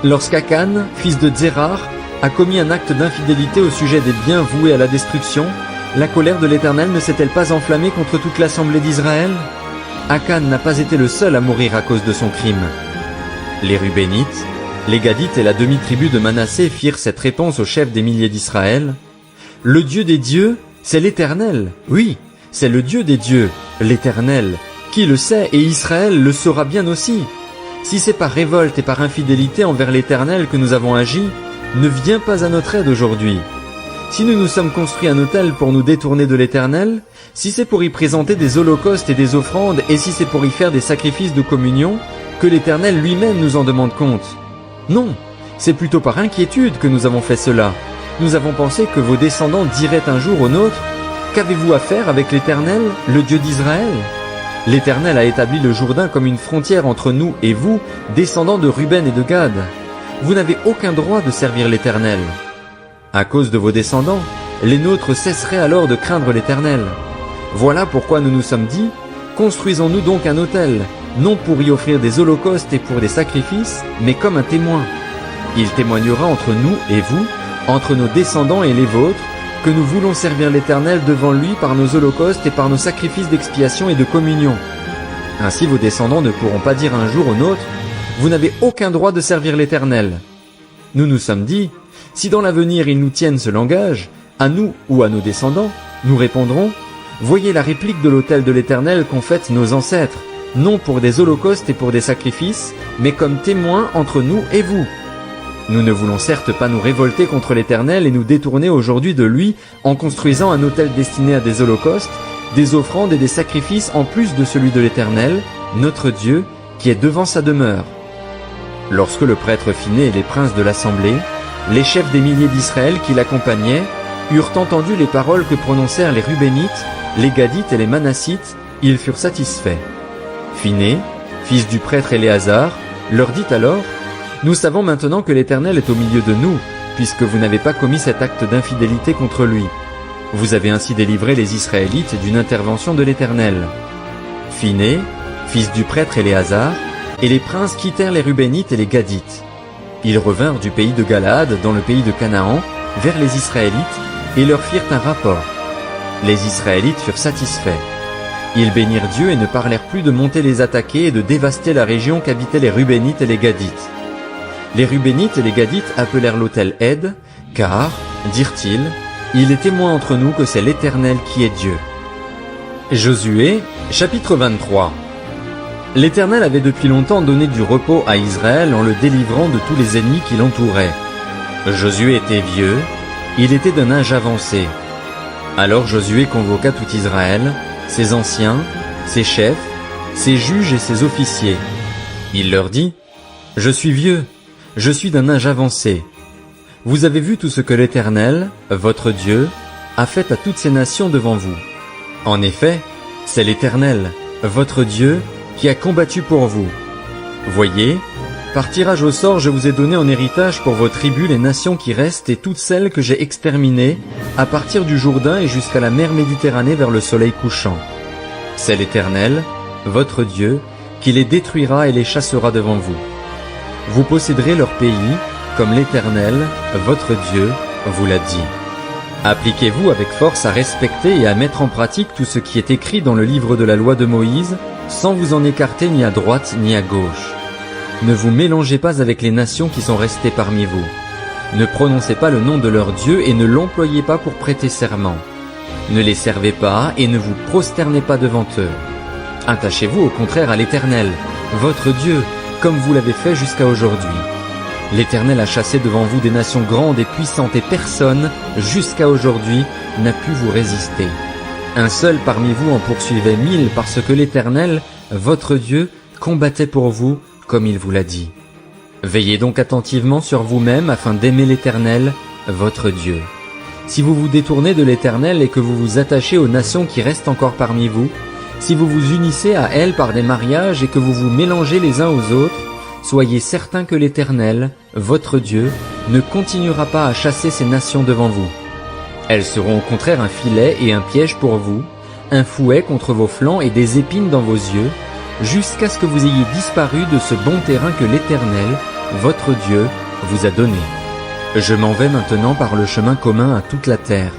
[SPEAKER 1] Lorsqu'Akan, fils de Zérar, a commis un acte d'infidélité au sujet des biens voués à la destruction, la colère de l'Éternel ne s'est-elle pas enflammée contre toute l'assemblée d'Israël? Akan n'a pas été le seul à mourir à cause de son crime. Les Rubénites, les Gadites et la demi-tribu de Manassé firent cette réponse au chef des milliers d'Israël. « Le Dieu des dieux, c'est l'Éternel. Oui, c'est le Dieu des dieux, l'Éternel. Qui le sait et Israël le saura bien aussi. Si c'est par révolte et par infidélité envers l'Éternel que nous avons agi, ne viens pas à notre aide aujourd'hui. Si nous nous sommes construits un autel pour nous détourner de l'Éternel, si c'est pour y présenter des holocaustes et des offrandes et si c'est pour y faire des sacrifices de communion, que l'Éternel lui-même nous en demande compte. Non, c'est plutôt par inquiétude que nous avons fait cela. Nous avons pensé que vos descendants diraient un jour au nôtre, « Qu'avez-vous à faire avec l'Éternel, le Dieu d'Israël ?» L'Éternel a établi le Jourdain comme une frontière entre nous et vous, descendants de Ruben et de Gad. Vous n'avez aucun droit de servir l'Éternel. À cause de vos descendants, les nôtres cesseraient alors de craindre l'Éternel. Voilà pourquoi nous nous sommes dit, « Construisons-nous donc un autel, non pour y offrir des holocaustes et pour des sacrifices, mais comme un témoin. Il témoignera entre nous et vous, entre nos descendants et les vôtres, que nous voulons servir l'Éternel devant lui par nos holocaustes et par nos sacrifices d'expiation et de communion. Ainsi vos descendants ne pourront pas dire un jour aux nôtres, « Vous n'avez aucun droit de servir l'Éternel. » Nous nous sommes dit, si dans l'avenir ils nous tiennent ce langage, à nous ou à nos descendants, nous répondrons, « Voyez la réplique de l'autel de l'Éternel qu'ont faite nos ancêtres, non pour des holocaustes et pour des sacrifices, mais comme témoins entre nous et vous. » Nous ne voulons certes pas nous révolter contre l'Éternel et nous détourner aujourd'hui de lui en construisant un autel destiné à des holocaustes, des offrandes et des sacrifices en plus de celui de l'Éternel, notre Dieu, qui est devant sa demeure. Lorsque le prêtre Phiné et les princes de l'assemblée, les chefs des milliers d'Israël qui l'accompagnaient, eurent entendu les paroles que prononcèrent les Rubénites, les Gadites et les Manassites, ils furent satisfaits. Phiné, fils du prêtre Éléazar, leur dit alors, « Nous savons maintenant que l'Éternel est au milieu de nous, puisque vous n'avez pas commis cet acte d'infidélité contre lui. Vous avez ainsi délivré les Israélites d'une intervention de l'Éternel. » Phiné, fils du prêtre Éléazar, et les princes quittèrent les Rubénites et les Gadites. Ils revinrent du pays de Galaad dans le pays de Canaan, vers les Israélites, et leur firent un rapport. Les Israélites furent satisfaits. Ils bénirent Dieu et ne parlèrent plus de monter les attaquer et de dévaster la région qu'habitaient les Rubénites et les Gadites. Les Rubénites et les Gadites appelèrent l'autel Ed, car, dirent-ils, il est témoin entre nous que c'est l'Éternel qui est Dieu. Josué, chapitre 23. L'Éternel avait depuis longtemps donné du repos à Israël en le délivrant de tous les ennemis qui l'entouraient. Josué était vieux, il était d'un âge avancé. Alors Josué convoqua tout Israël, ses anciens, ses chefs, ses juges et ses officiers. Il leur dit, « Je suis vieux, je suis d'un âge avancé. Vous avez vu tout ce que l'Éternel, votre Dieu, a fait à toutes ces nations devant vous. En effet, c'est l'Éternel, votre Dieu, qui a combattu pour vous. Voyez, par tirage au sort je vous ai donné en héritage pour vos tribus les nations qui restent et toutes celles que j'ai exterminées à partir du Jourdain et jusqu'à la mer Méditerranée vers le soleil couchant. C'est l'Éternel, votre Dieu, qui les détruira et les chassera devant vous. Vous posséderez leur pays, comme l'Éternel, votre Dieu, vous l'a dit. Appliquez-vous avec force à respecter et à mettre en pratique tout ce qui est écrit dans le livre de la loi de Moïse, sans vous en écarter ni à droite ni à gauche. Ne vous mélangez pas avec les nations qui sont restées parmi vous. Ne prononcez pas le nom de leur Dieu et ne l'employez pas pour prêter serment. Ne les servez pas et ne vous prosternez pas devant eux. Attachez-vous au contraire à l'Éternel, votre Dieu, comme vous l'avez fait jusqu'à aujourd'hui. L'Éternel a chassé devant vous des nations grandes et puissantes et personne, jusqu'à aujourd'hui, n'a pu vous résister. Un seul parmi vous en poursuivait 1000 parce que l'Éternel, votre Dieu, combattait pour vous, comme il vous l'a dit. Veillez donc attentivement sur vous-même afin d'aimer l'Éternel, votre Dieu. Si vous vous détournez de l'Éternel et que vous vous attachez aux nations qui restent encore parmi vous, si vous vous unissez à elles par des mariages et que vous vous mélangez les uns aux autres, soyez certains que l'Éternel, votre Dieu, ne continuera pas à chasser ces nations devant vous. Elles seront au contraire un filet et un piège pour vous, un fouet contre vos flancs et des épines dans vos yeux, jusqu'à ce que vous ayez disparu de ce bon terrain que l'Éternel, votre Dieu, vous a donné. Je m'en vais maintenant par le chemin commun à toute la terre.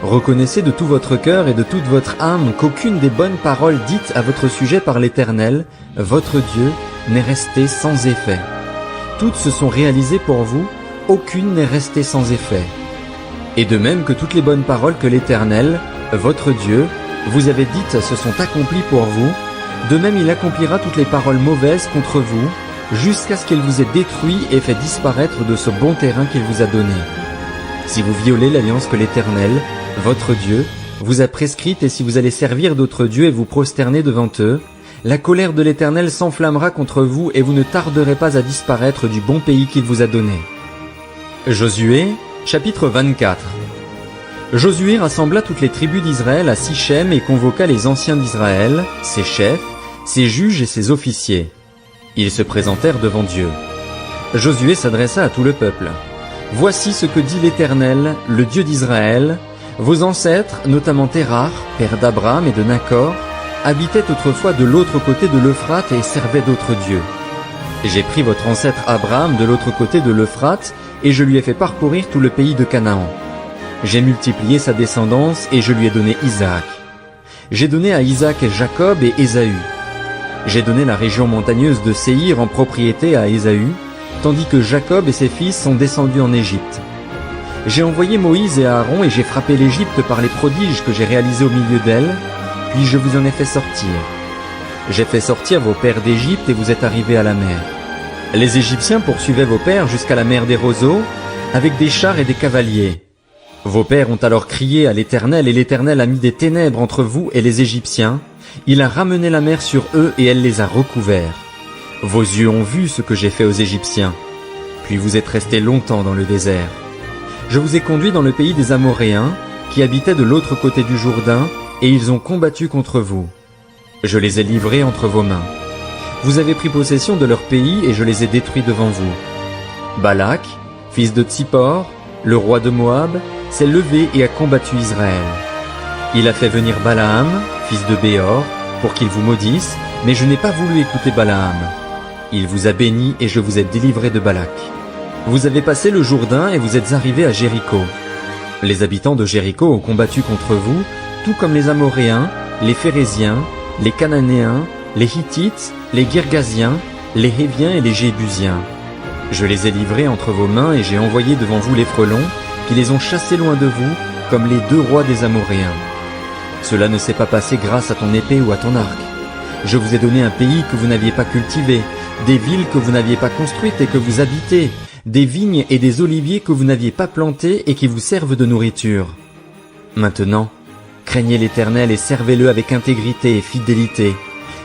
[SPEAKER 1] Reconnaissez de tout votre cœur et de toute votre âme qu'aucune des bonnes paroles dites à votre sujet par l'Éternel, votre Dieu, n'est restée sans effet. Toutes se sont réalisées pour vous, aucune n'est restée sans effet. Et de même que toutes les bonnes paroles que l'Éternel, votre Dieu, vous avez dites se sont accomplies pour vous, de même il accomplira toutes les paroles mauvaises contre vous, jusqu'à ce qu'il vous ait détruit et fait disparaître de ce bon terrain qu'il vous a donné. Si vous violez l'alliance que l'Éternel, votre Dieu, vous a prescrite et si vous allez servir d'autres dieux et vous prosterner devant eux, la colère de l'Éternel s'enflammera contre vous et vous ne tarderez pas à disparaître du bon pays qu'il vous a donné. Josué, chapitre 24. Josué rassembla toutes les tribus d'Israël à Sichem et convoqua les anciens d'Israël, ses chefs, ses juges et ses officiers. Ils se présentèrent devant Dieu. Josué s'adressa à tout le peuple. « Voici ce que dit l'Éternel, le Dieu d'Israël. Vos ancêtres, notamment Terah, père d'Abraham et de Nacor, habitaient autrefois de l'autre côté de l'Euphrate et servaient d'autres dieux. J'ai pris votre ancêtre Abraham de l'autre côté de l'Euphrate et je lui ai fait parcourir tout le pays de Canaan. J'ai multiplié sa descendance et je lui ai donné Isaac. J'ai donné à Isaac Jacob et Ésaü. J'ai donné la région montagneuse de Séhir en propriété à Ésaü, tandis que Jacob et ses fils sont descendus en Égypte. J'ai envoyé Moïse et Aaron et j'ai frappé l'Égypte par les prodiges que j'ai réalisés au milieu d'elle, puis je vous en ai fait sortir. J'ai fait sortir vos pères d'Égypte et vous êtes arrivés à la mer. Les Égyptiens poursuivaient vos pères jusqu'à la mer des roseaux, avec des chars et des cavaliers. Vos pères ont alors crié à l'Éternel et l'Éternel a mis des ténèbres entre vous et les Égyptiens. Il a ramené la mer sur eux et elle les a recouverts. Vos yeux ont vu ce que j'ai fait aux Égyptiens. Puis vous êtes restés longtemps dans le désert. Je vous ai conduits dans le pays des Amoréens, qui habitaient de l'autre côté du Jourdain, et ils ont combattu contre vous. Je les ai livrés entre vos mains. Vous avez pris possession de leur pays et je les ai détruits devant vous. Balak, fils de Tsippor, le roi de Moab, s'est levé et a combattu Israël. Il a fait venir Balaam, fils de Béor, pour qu'il vous maudisse, mais je n'ai pas voulu écouter Balaam. Il vous a béni et je vous ai délivré de Balak. Vous avez passé le Jourdain et vous êtes arrivés à Jéricho. Les habitants de Jéricho ont combattu contre vous, tout comme les Amoréens, les Phéréziens, les Cananéens, les Hittites, les Girgasiens, les Héviens et les Jébusiens. Je les ai livrés entre vos mains et j'ai envoyé devant vous les frelons, qui les ont chassés loin de vous, comme les 2 rois des Amoréens. Cela ne s'est pas passé grâce à ton épée ou à ton arc. Je vous ai donné un pays que vous n'aviez pas cultivé, des villes que vous n'aviez pas construites et que vous habitez. des vignes et des oliviers que vous n'aviez pas plantés et qui vous servent de nourriture. Maintenant, craignez l'Éternel et servez-le avec intégrité et fidélité.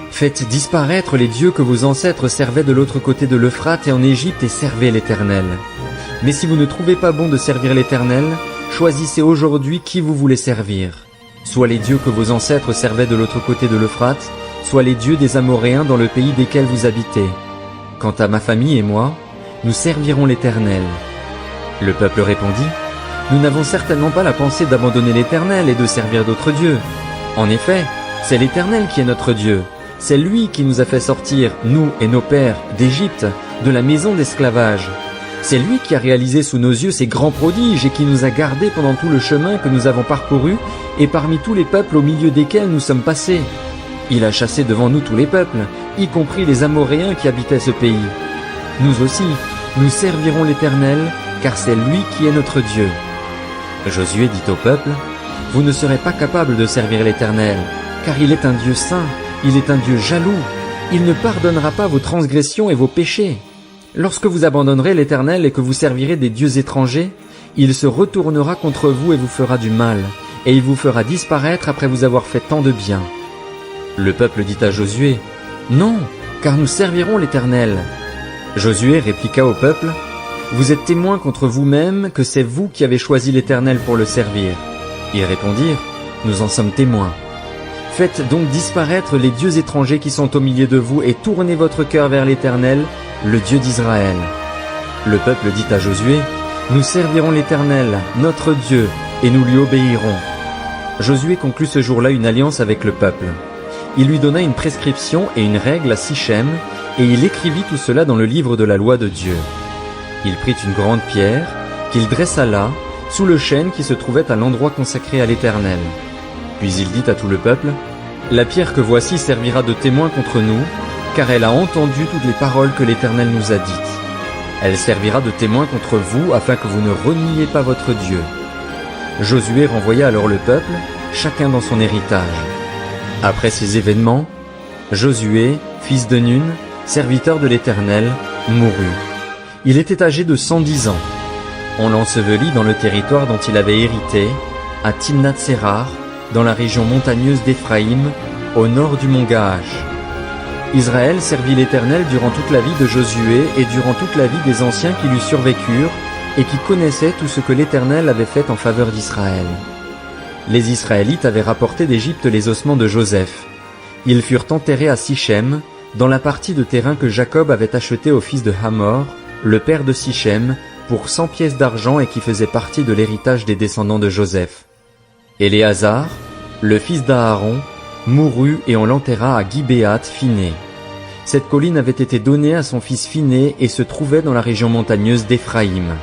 [SPEAKER 1] Faites disparaître les dieux que vos ancêtres servaient de l'autre côté de l'Euphrate et en Égypte et servez l'Éternel. Mais si vous ne trouvez pas bon de servir l'Éternel, choisissez aujourd'hui qui vous voulez servir. Soit les dieux que vos ancêtres servaient de l'autre côté de l'Euphrate, soit les dieux des Amoréens dans le pays desquels vous habitez. Quant à ma famille et moi, nous servirons l'Éternel. Le peuple répondit, nous n'avons certainement pas la pensée d'abandonner l'Éternel et de servir d'autres dieux. En effet, c'est l'Éternel qui est notre Dieu. C'est lui qui nous a fait sortir, nous et nos pères, d'Égypte, de la maison d'esclavage. C'est lui qui a réalisé sous nos yeux ces grands prodiges et qui nous a gardés pendant tout le chemin que nous avons parcouru et parmi tous les peuples au milieu desquels nous sommes passés. Il a chassé devant nous tous les peuples, y compris les Amoréens qui habitaient ce pays. Nous aussi, nous servirons l'Éternel, car c'est lui qui est notre Dieu. Josué dit au peuple, « Vous ne serez pas capables de servir l'Éternel, car il est un Dieu saint, il est un Dieu jaloux, il ne pardonnera pas vos transgressions et vos péchés. Lorsque vous abandonnerez l'Éternel et que vous servirez des dieux étrangers, il se retournera contre vous et vous fera du mal, et il vous fera disparaître après vous avoir fait tant de bien. » Le peuple dit à Josué, « Non, car nous servirons l'Éternel. » Josué répliqua au peuple, « Vous êtes témoins contre vous-même que c'est vous qui avez choisi l'Éternel pour le servir. » Ils répondirent, « Nous en sommes témoins. » Faites donc disparaître les dieux étrangers qui sont au milieu de vous et tournez votre cœur vers l'Éternel, le Dieu d'Israël. Le peuple dit à Josué, « Nous servirons l'Éternel, notre Dieu, et nous lui obéirons. » Josué conclut ce jour-là une alliance avec le peuple. Il lui donna une prescription et une règle à Sichem, et il écrivit tout cela dans le livre de la loi de Dieu. Il prit une grande pierre, qu'il dressa là, sous le chêne qui se trouvait à l'endroit consacré à l'Éternel. Puis il dit à tout le peuple, « La pierre que voici servira de témoin contre nous, car elle a entendu toutes les paroles que l'Éternel nous a dites. Elle servira de témoin contre vous, afin que vous ne reniez pas votre Dieu. » Josué renvoya alors le peuple, chacun dans son héritage. Après ces événements, Josué, fils de Nun, serviteur de l'Éternel, mourut. Il était âgé de 110 ans. On l'ensevelit dans le territoire dont il avait hérité, à Timnath-Sérar, dans la région montagneuse d'Éphraïm, au nord du mont Gaash. Israël servit l'Éternel durant toute la vie de Josué et durant toute la vie des anciens qui lui survécurent et qui connaissaient tout ce que l'Éternel avait fait en faveur d'Israël. Les Israélites avaient rapporté d'Égypte les ossements de Joseph. Ils furent enterrés à Sichem, dans la partie de terrain que Jacob avait achetée au fils de Hamor, le père de Sichem, pour 100 pièces d'argent et qui faisait partie de l'héritage des descendants de Joseph. Éléazar, le fils d'Aaron, mourut et on l'enterra à Gibéat Phiné. Cette colline avait été donnée à son fils Phiné et se trouvait dans la région montagneuse d'Éphraïm.